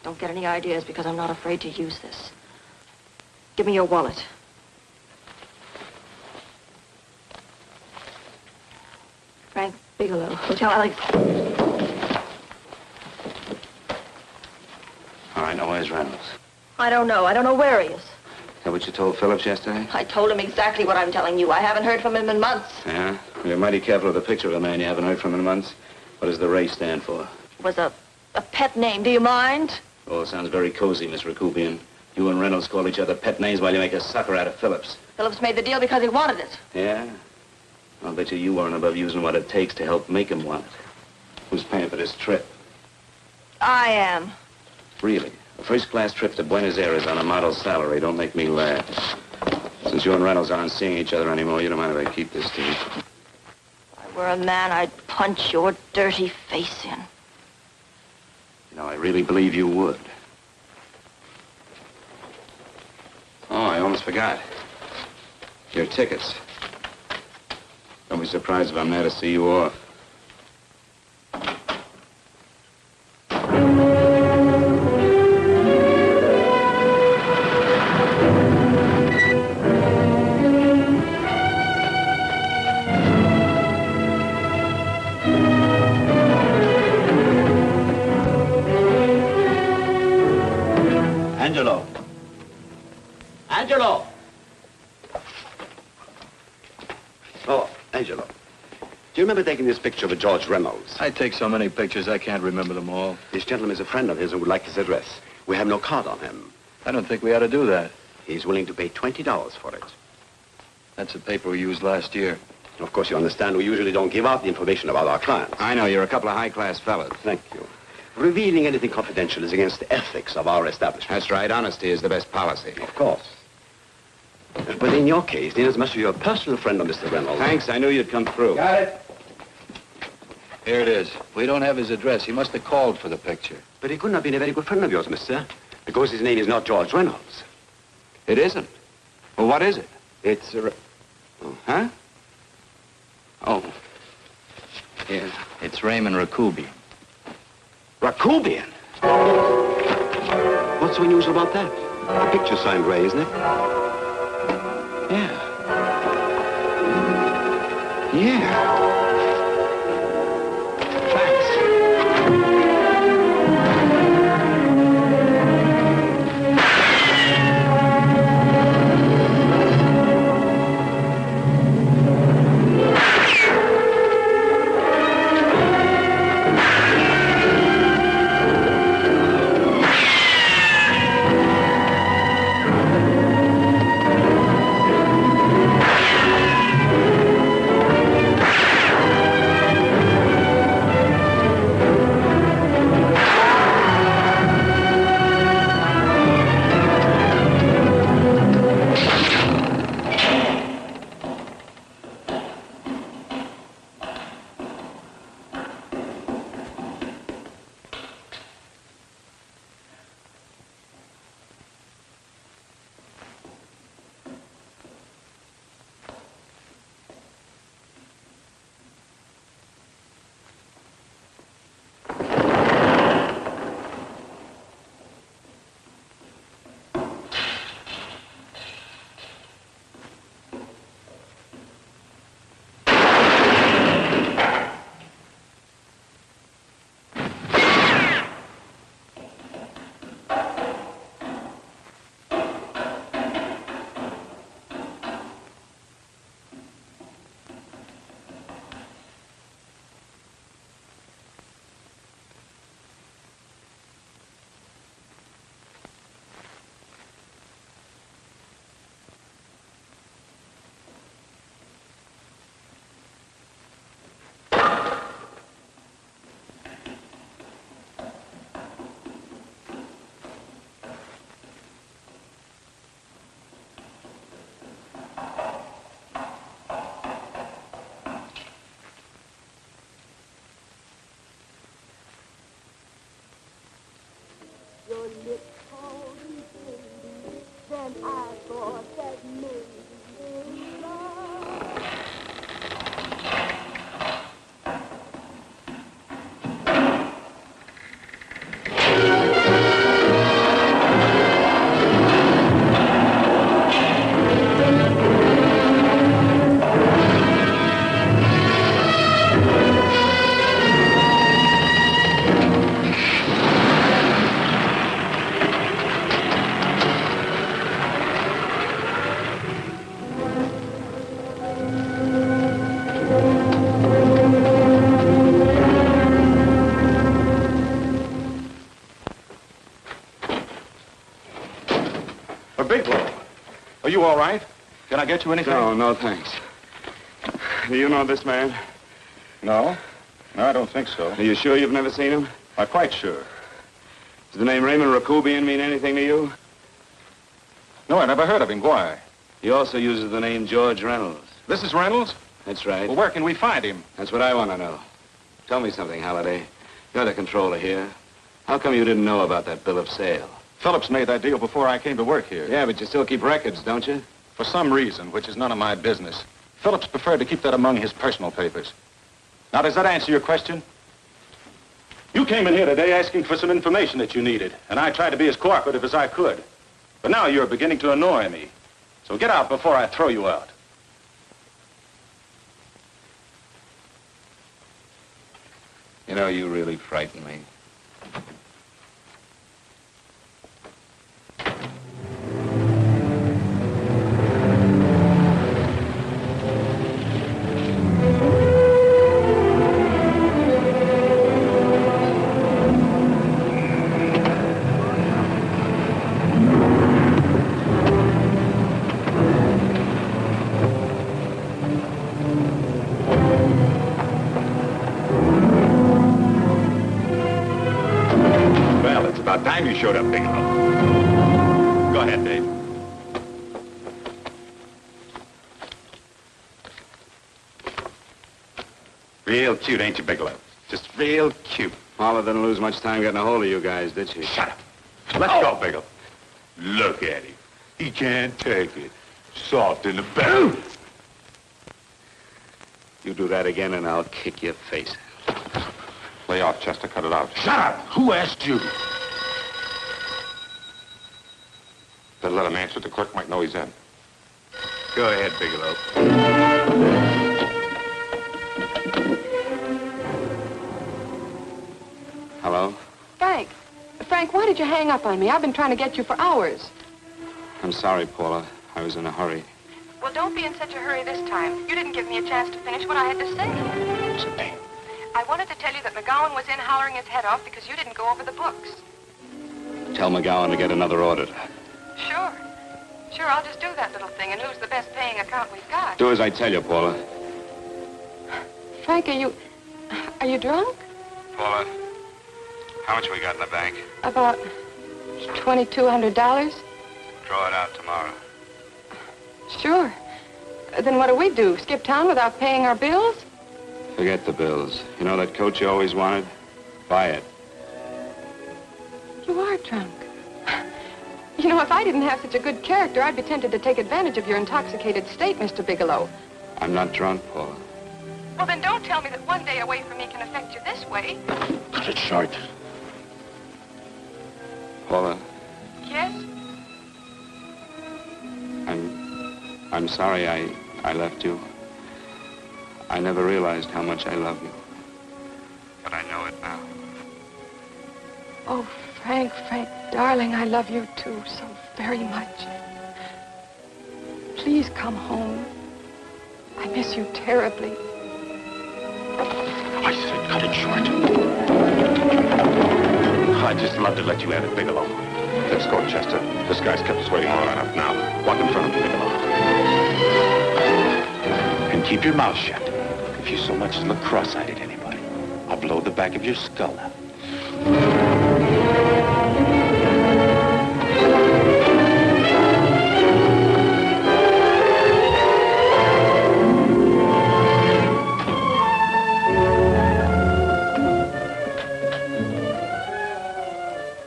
Don't get any ideas because I'm not afraid to use this. Give me your wallet. Frank Bigelow, Hotel Alex. All right, now where's Reynolds? I don't know. I don't know where he is. Is that what you told Phillips yesterday? I told him exactly what I'm telling you. I haven't heard from him in months. Yeah? Well, you're mighty careful of the picture of a man you haven't heard from in months. What does the Ray stand for? It was a pet name. Do you mind? Oh, it sounds very cozy, Miss Rakubian. You and Reynolds call each other pet names while you make a sucker out of Phillips. Phillips made the deal because he wanted it. Yeah? I'll bet you weren't above using what it takes to help make him want it. Who's paying for this trip? I am. Really? A first-class trip to Buenos Aires on a model's salary. Don't make me laugh. Since you and Reynolds aren't seeing each other anymore, you don't mind if I keep this to you. If I were a man, I'd punch your dirty face in. You know, I really believe you would. Oh, I almost forgot. Your tickets. Don't be surprised if I'm there to see you off. Angelo. Angelo! remember taking this picture of a George Reynolds? I take so many pictures, I can't remember them all. This gentleman is a friend of his and would like his address. We have no card on him. I don't think we ought to do that. He's willing to pay $20 for it. That's the paper we used last year. Of course, you understand, we usually don't give out the information about our clients. I know, you're a couple of high-class fellas. Thank you. Revealing anything confidential is against the ethics of our establishment. That's right. Honesty is the best policy. Of course. But in your case, inasmuch as you're a personal friend of Mr. Reynolds... Thanks. I knew you'd come through. Got it. Here it is. We don't have his address. He must have called for the picture. But he couldn't have been a very good friend of yours, mister, because his name is not George Reynolds. It isn't? Well, what is it? It's a... Oh, huh? Oh. Yeah. It's Raymond Rakubian. Rakubian? What's so unusual about that? The picture's signed Ray, isn't it? Yeah. Yeah. Your lips told me, baby, then I thought that maybe love. Bigelow, are you all right? Can I get you anything? No, thanks. Do you know this man? No? No, I don't think so. Are you sure you've never seen him? I'm quite sure. Does the name Raymond Rakubian mean anything to you? No, I never heard of him. Why? He also uses the name George Reynolds. This is Reynolds? That's right. Well, where can we find him? That's what I want to know. Tell me something, Halliday. You're the controller here. How come you didn't know about that bill of sale? Phillips made that deal before I came to work here. Yeah, but you still keep records, don't you? For some reason, which is none of my business, Phillips preferred to keep that among his personal papers. Now, does that answer your question? You came in here today asking for some information that you needed, and I tried to be as cooperative as I could. But now you're beginning to annoy me. So get out before I throw you out. You know, you really frighten me. about time you showed up, Bigelow. Go ahead, Dave. Real cute, ain't you, Bigelow? Just real cute. Marla didn't lose much time getting a hold of you guys, did she? Shut up. Let's go, Bigelow. Look at him. He can't take it. Soft in the back. You do that again and I'll kick your face. Lay off, Chester. Cut it out. Shut up! Who asked you? Better let him answer. The clerk might know he's in. Go ahead, Bigelow. Hello? Frank, why did you hang up on me? I've been trying to get you for hours. I'm sorry, Paula. I was in a hurry. Well, don't be in such a hurry this time. You didn't give me a chance to finish what I had to say. What's the name? I wanted to tell you that McGowan was in hollering his head off because you didn't go over the books. Tell McGowan to get another auditor. Sure. Sure, I'll just do that little thing and lose the best paying account we've got. Do as I tell you, Paula. Frank, are you drunk? Paula, how much we got in the bank? About $2,200. Draw it out tomorrow. Sure. Then what do? Skip town without paying our bills? Forget the bills. You know that coat you always wanted? Buy it. You are drunk. You know, if I didn't have such a good character, I'd be tempted to take advantage of your intoxicated state, Mr. Bigelow. I'm not drunk, Paula. Well, then don't tell me that one day away from me can affect you this way. Cut it short. Paula, Yes? I'm sorry I left you. I never realized how much I love you. But I know it now. Oh, Frank, darling, I love you too so very much. Please come home. I miss you terribly. I said cut it short. I'd just love to let you have it, Bigelow. Let's go, Chester. This guy's kept us waiting long enough now. Walk in front of me, Bigelow. And keep your mouth shut. If you so much as look cross-eyed at anybody, I'll blow the back of your skull out.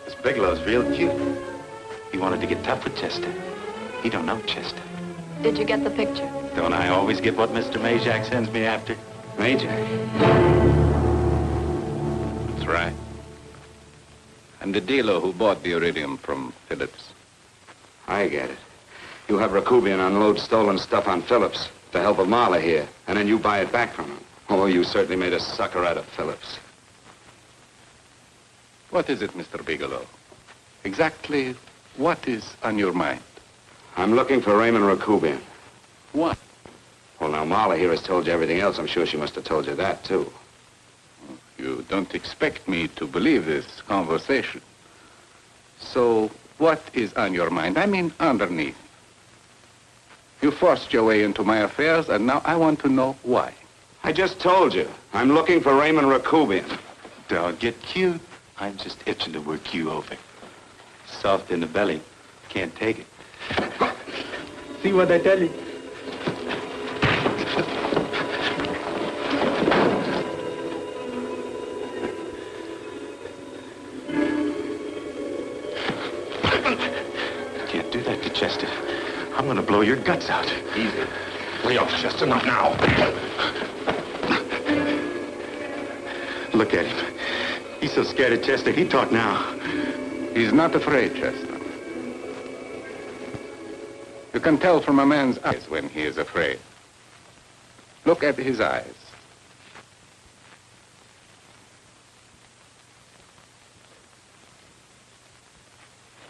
This Bigelow's real cute. He wanted to get tough with Chester. He don't know Chester. Did you get the picture? Don't I always get what Mr. Majak sends me after? Majak? That's right. I'm the dealer who bought the iridium from Phillips. I get it. You have Rakubian unload stolen stuff on Phillips with the help of Marla here, and then you buy it back from him. Oh, you certainly made a sucker out of Phillips. What is it, Mr. Bigelow? Exactly what is on your mind? I'm looking for Raymond Rakubian. What? Well, now, Marla here has told you everything else. I'm sure she must have told you that, too. You don't expect me to believe this conversation. So, what is on your mind? I mean, underneath. You forced your way into my affairs, and now I want to know why. I just told you. I'm looking for Raymond Rakubian. Don't get cute. I'm just itching to work you over. Soft in the belly. Can't take it. See what I tell you? Can't do that to Chester. I'm gonna blow your guts out. Easy. Lay off, Chester, not now. Look at him. He's so scared of Chester, he'd talk now. He's not afraid, Chester. You can tell from a man's eyes when he is afraid. Look at his eyes.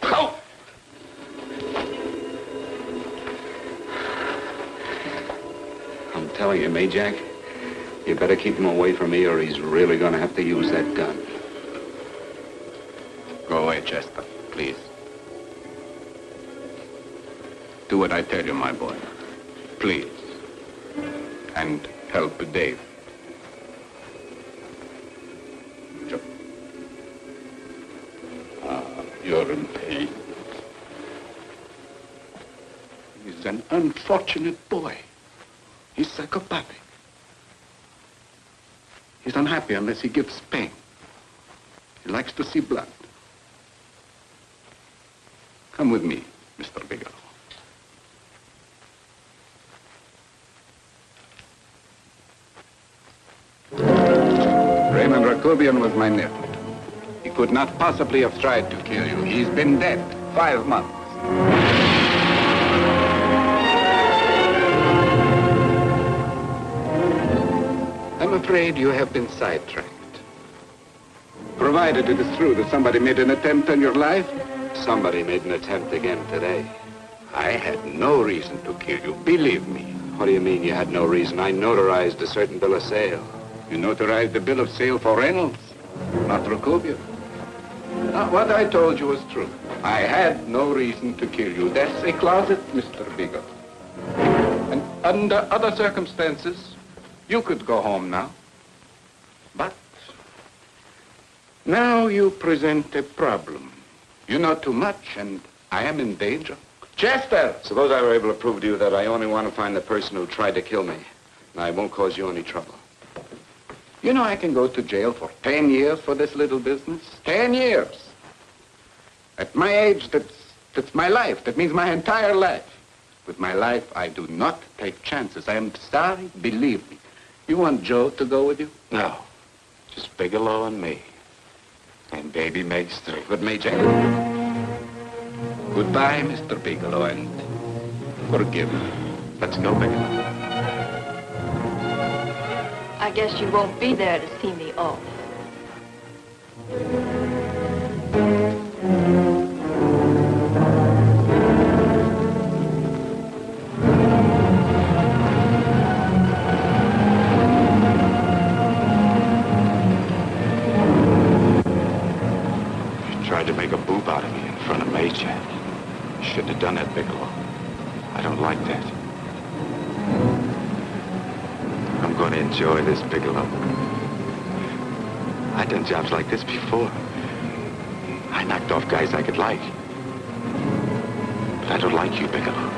Oh! I'm telling you, Majak, you better keep him away from me or he's really gonna have to use that gun. Go away, Chester, please. Do what I tell you, my boy. Please. And help Dave. Joe. Ah. You're in pain. He's an unfortunate boy. He's psychopathic. He's unhappy unless he gives pain. He likes to see blood. Come with me, Mr. Bigelow. Raymond Rakubian was my nephew. He could not possibly have tried to kill you. He's been dead 5 months. I'm afraid you have been sidetracked. Provided it is true that somebody made an attempt on your life, somebody made an attempt again today. I had no reason to kill you, believe me. What do you mean you had no reason? I notarized a certain bill of sale. You notarized the bill of sale for Reynolds, not Rakubian. Now, what I told you was true. I had no reason to kill you. That's a closet, Mr. Bigelow. And under other circumstances, you could go home now. But now you present a problem. You know too much, and I am in danger. Chester! Suppose I were able to prove to you that I only want to find the person who tried to kill me, and I won't cause you any trouble. You know I can go to jail for 10 years for this little business. 10 years. At my age, that's my life. That means my entire life. With my life, I do not take chances. I am sorry, believe me. You want Joe to go with you? No. Just Bigelow and me. And baby Meg's through. But Majak. Goodbye, Mr. Bigelow, and forgive me. Let's go, Bigelow. I guess you won't be there to see me off. You tried to make a boob out of me in front of Majak. You shouldn't have done that, Bigelow. I don't like that. I'm going to enjoy this, Bigelow. I've done jobs like this before. I knocked off guys I could like. But I don't like you, Bigelow.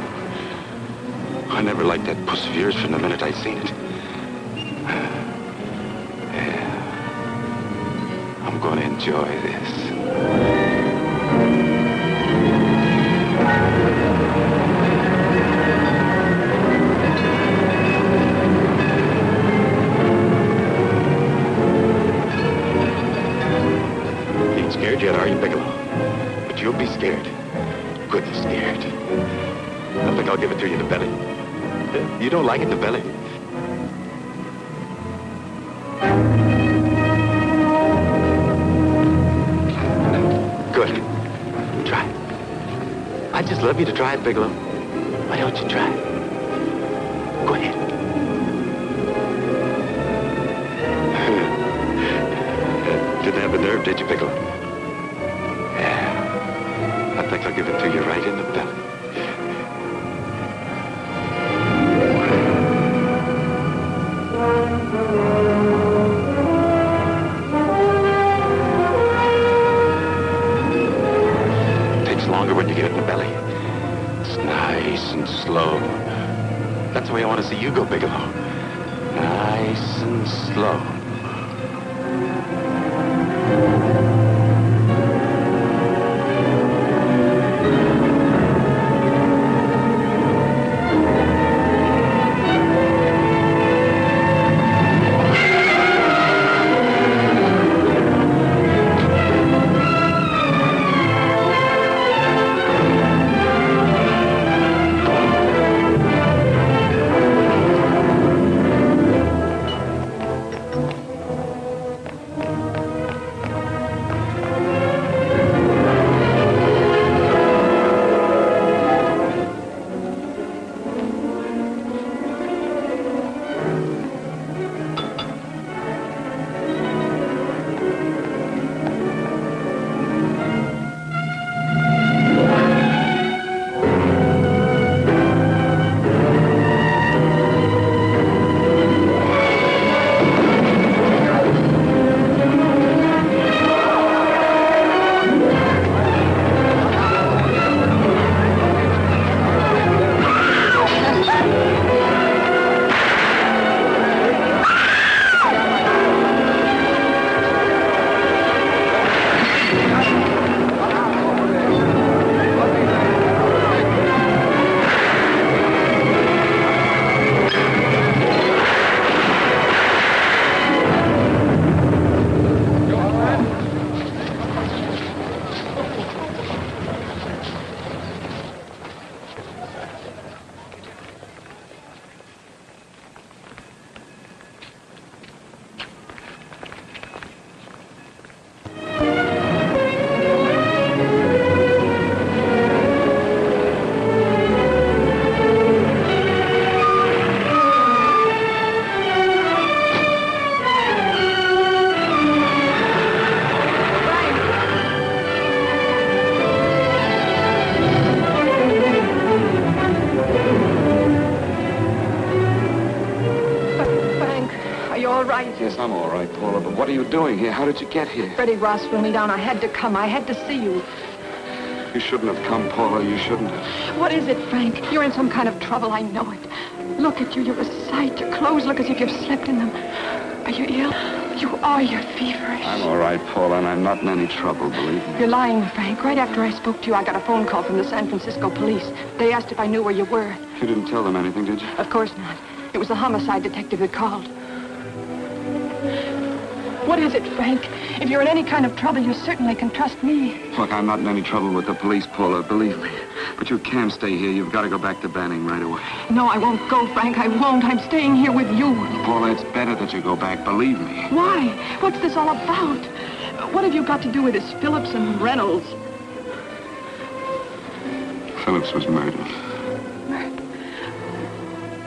I never liked that puss of yours from the minute I seen it. Yeah. I'm going to enjoy this. Scared yet, are you, Bigelow? But you'll be scared. Good and scared. I think I'll give it to you in the belly. You don't like it in the belly? Good. Try it. I'd just love you to try it, Bigelow. Why don't you try it? Go ahead. Didn't have the nerve, did you, Bigelow? I think I'll give it to you right in the belly. It takes longer when you get it in the belly. It's nice and slow. That's the way I want to see you go, Bigelow. Nice and slow. What are you doing here? How did you get here? Freddie Ross flew me down. I had to come. I had to see you. You shouldn't have come, Paula. You shouldn't have. What is it, Frank? You're in some kind of trouble. I know it. Look at you. You're a sight. Your clothes look as if you've slept in them. Are you ill? You are. You're feverish. I'm all right, Paula, and I'm not in any trouble, believe me. You're lying, Frank. Right after I spoke to you, I got a phone call from the San Francisco police. They asked if I knew where you were. You didn't tell them anything, did you? Of course not. It was the homicide detective that called. What is it, Frank? If you're in any kind of trouble, you certainly can trust me. Look, I'm not in any trouble with the police, Paula, believe me. But you can't stay here. You've got to go back to Banning right away. No, I won't go, Frank. I won't. I'm staying here with you. Paula, it's better that you go back, believe me. Why? What's this all about? What have you got to do with this Phillips and Reynolds? Phillips was murdered.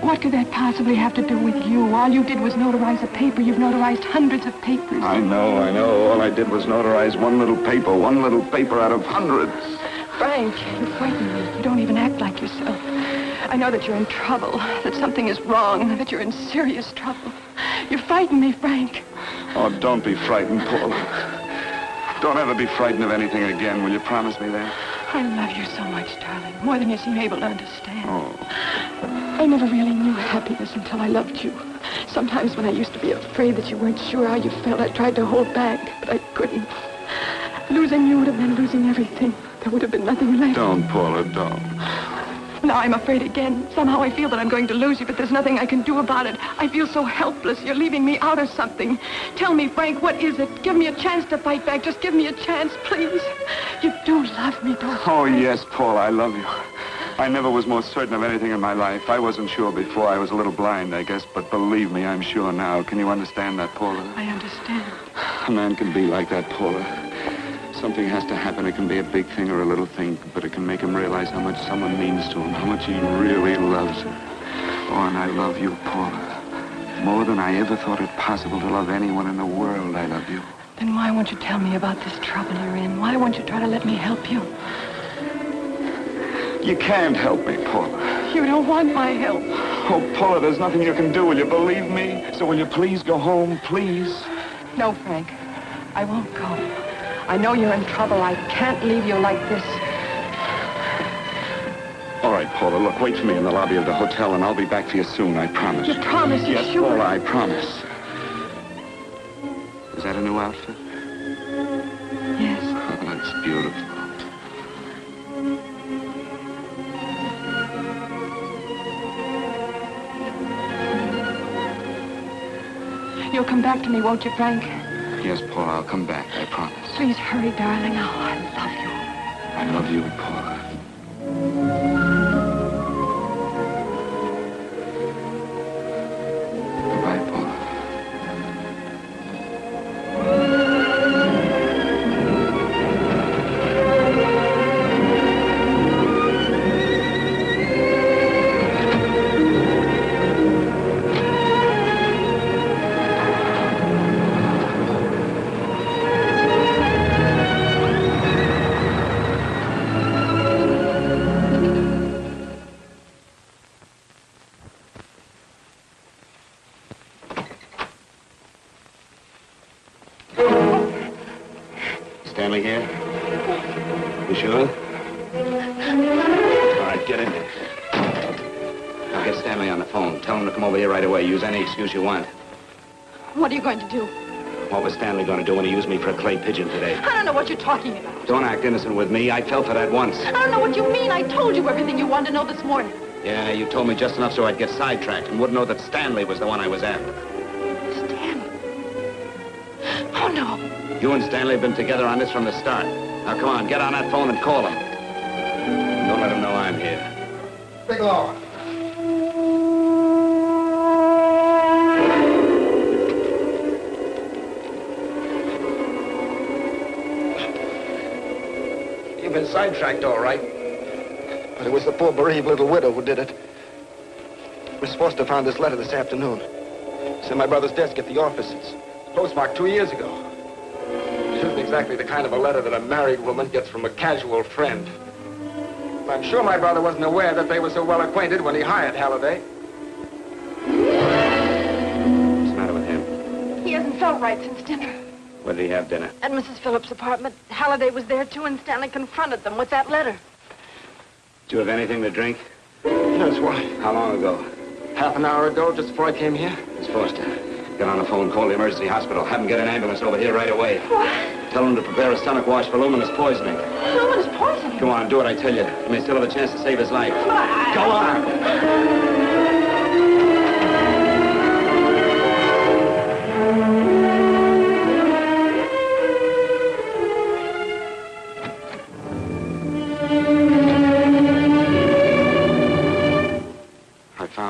What could that possibly have to do with you? All you did was notarize a paper. You've notarized hundreds of papers. I know. All I did was notarize one little paper out of hundreds. Frank, you frighten me. You don't even act like yourself. I know that you're in trouble, that something is wrong, that you're in serious trouble. You frighten me, Frank. Oh, don't be frightened, Paula. Don't ever be frightened of anything again. Will you promise me that? I love you so much, darling. More than you seem able to understand. Oh. I never really knew happiness until I loved you. Sometimes when I used to be afraid that you weren't sure how you felt, I tried to hold back, but I couldn't. Losing you would have meant losing everything. There would have been nothing left. Don't, Paula, don't. Now I'm afraid again. Somehow I feel that I'm going to lose you, but there's nothing I can do about it. I feel so helpless. You're leaving me out of something. Tell me, Frank, what is it? Give me a chance to fight back. Just give me a chance, please. You do love me, don't you? Oh, yes, Paula, I love you. I never was more certain of anything in my life. I wasn't sure before. I was a little blind, I guess, but believe me, I'm sure now. Can you understand that, Paula? I understand. A man can be like that, Paula. Something has to happen. It can be a big thing or a little thing, but it can make him realize how much someone means to him, how much he really loves her. Oh, and I love you, Paula. More than I ever thought it possible to love anyone in the world, I love you. Then why won't you tell me about this trouble you're in? Why won't you try to let me help you? You can't help me, Paula. You don't want my help. Oh, Paula, there's nothing you can do. Will you believe me? So will you please go home, please? No, Frank. I won't go. I know you're in trouble. I can't leave you like this. All right, Paula, look, wait for me in the lobby of the hotel, and I'll be back for you soon, I promise. You promise? You're yes, sure? Paula, I promise. Is that a new outfit? Yes. Oh, that's beautiful. You'll come back to me, won't you, Frank? Yes, Paula, I'll come back, I promise. Please hurry, darling. Oh, I love you. I love you, Paula. Goodbye, Paula. Stanley here? You sure? All right, get in there. Now get Stanley on the phone. Tell him to come over here right away. Use any excuse you want. What are you going to do? What was Stanley going to do when he used me for a clay pigeon today? I don't know what you're talking about. Don't act innocent with me. I fell for that once. I don't know what you mean. I told you everything you wanted to know this morning. Yeah, you told me just enough so I'd get sidetracked and wouldn't know that Stanley was the one I was after. Stanley? Oh, no. You and Stanley have been together on this from the start. Now, come on, get on that phone and call him. Don't let him know I'm here. Bigelow. You've been sidetracked, all right. But it was the poor bereaved little widow who did it. Miss Foster found this letter this afternoon. It's in my brother's desk at the office. It's postmarked 2 years ago. It isn't exactly the kind of a letter that a married woman gets from a casual friend. I'm sure my brother wasn't aware that they were so well acquainted when he hired Halliday. What's the matter with him? He hasn't felt all right since dinner. Where did he have dinner? At Mrs. Phillips' apartment. Halliday was there, too, and Stanley confronted them with that letter. Did you have anything to drink? Yes, why? How long ago? Half an hour ago, just before I came here. Miss Foster, get on the phone, call the emergency hospital. Have them get an ambulance over here right away. What? Tell them to prepare a stomach wash for luminous poisoning. Luminous poisoning? Come on, do what I tell you. You may still have a chance to save his life. Go on!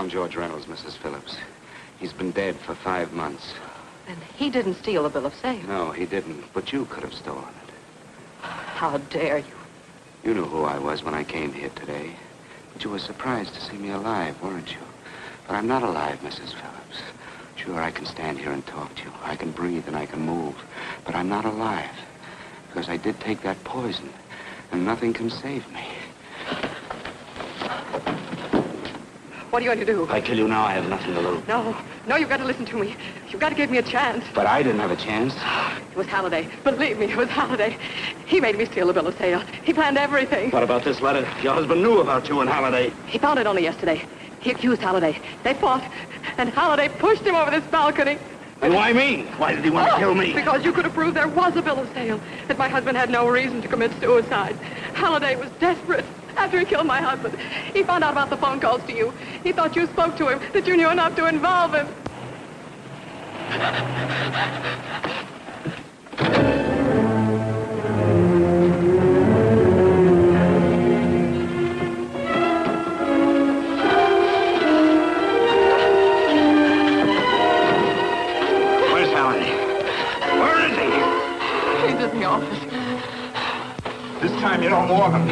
George Reynolds, Mrs. Phillips. He's been dead for 5 months. And he didn't steal the bill of sale. No, he didn't. But you could have stolen it. How dare you? You knew who I was when I came here today. But you were surprised to see me alive, weren't you? But I'm not alive, Mrs. Phillips. Sure, I can stand here and talk to you. I can breathe and I can move. But I'm not alive. Because I did take that poison. And nothing can save me. What are you going to do? If I kill you now, I have nothing to lose. No, you've got to listen to me. You've got to give me a chance. But I didn't have a chance. It was Halliday. Believe me, it was Halliday. He made me steal the bill of sale. He planned everything. What about this letter? Your husband knew about you and Halliday. He found it only yesterday. He accused Halliday. They fought, and Halliday pushed him over this balcony. And why me? Why did he want to kill me? Because you could have proved there was a bill of sale, that my husband had no reason to commit suicide. Halliday was desperate. After he killed my husband, he found out about the phone calls to you. He thought you spoke to him, that you knew enough to involve him. Where's Halliday? Where is he? He's in the office. This time you don't walk him.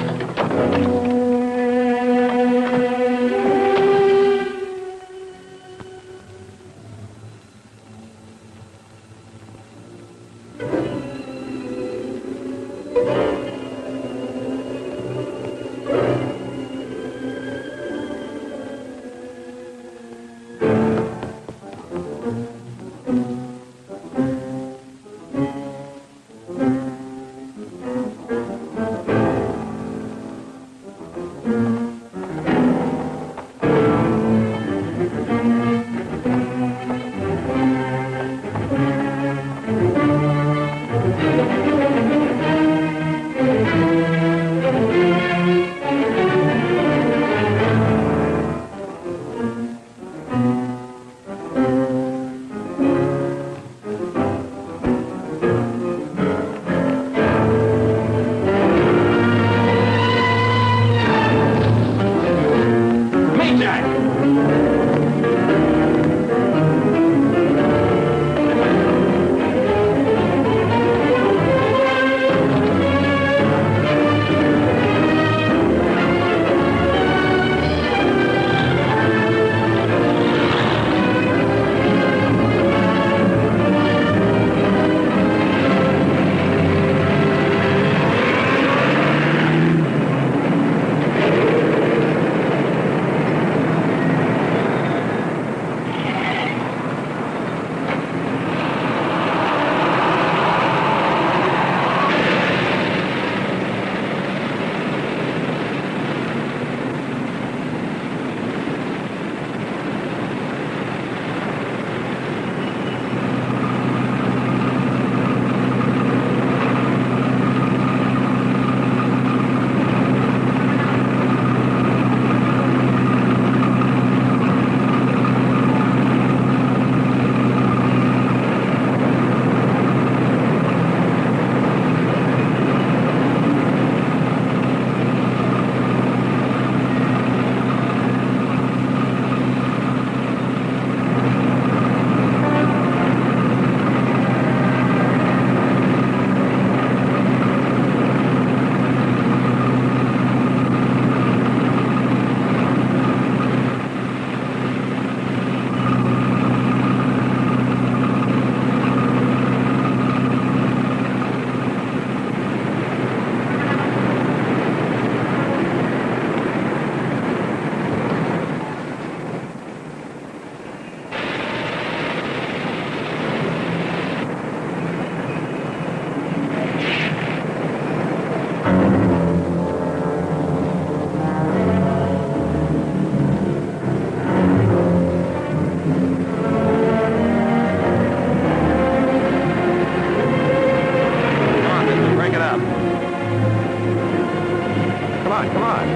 on, come on.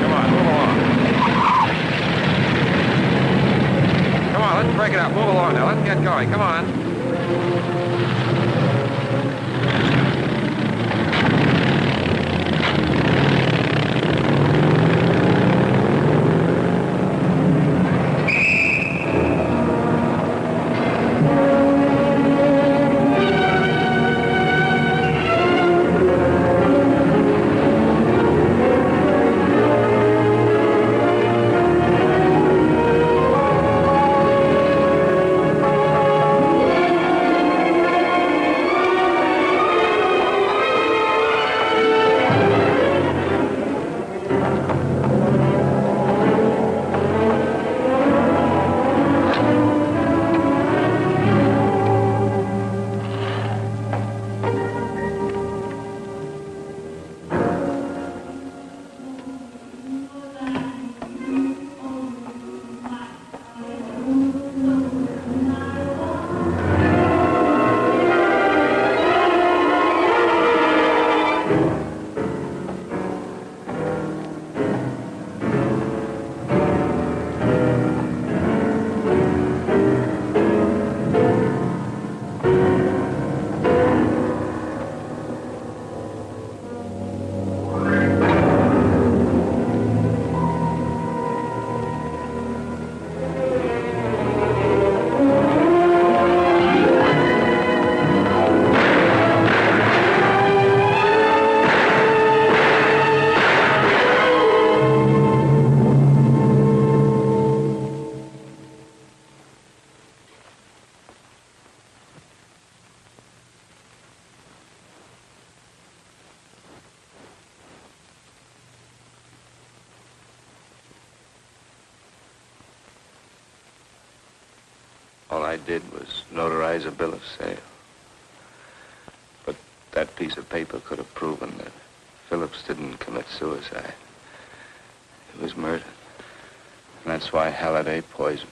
Come on, move along. Come on, let's break it up. Move along now. Let's get going. Come on. All I did was notarize a bill of sale. But that piece of paper could have proven that Phillips didn't commit suicide. He was murdered. And that's why Halliday poisoned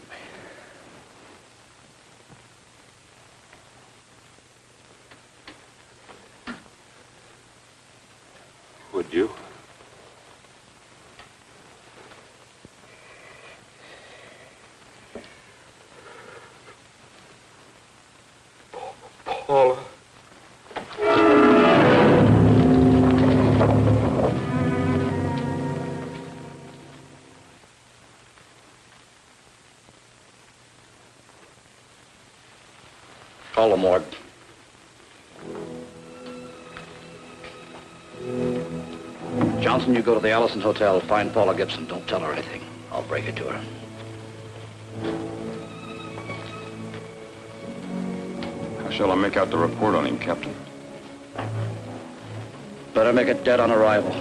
me. Would you? Paula. Call the morgue. Johnson, you go to the Allison Hotel, find Paula Gibson. Don't tell her anything. I'll break it to her. How shall I make out the report on him, Captain? Better make it dead on arrival.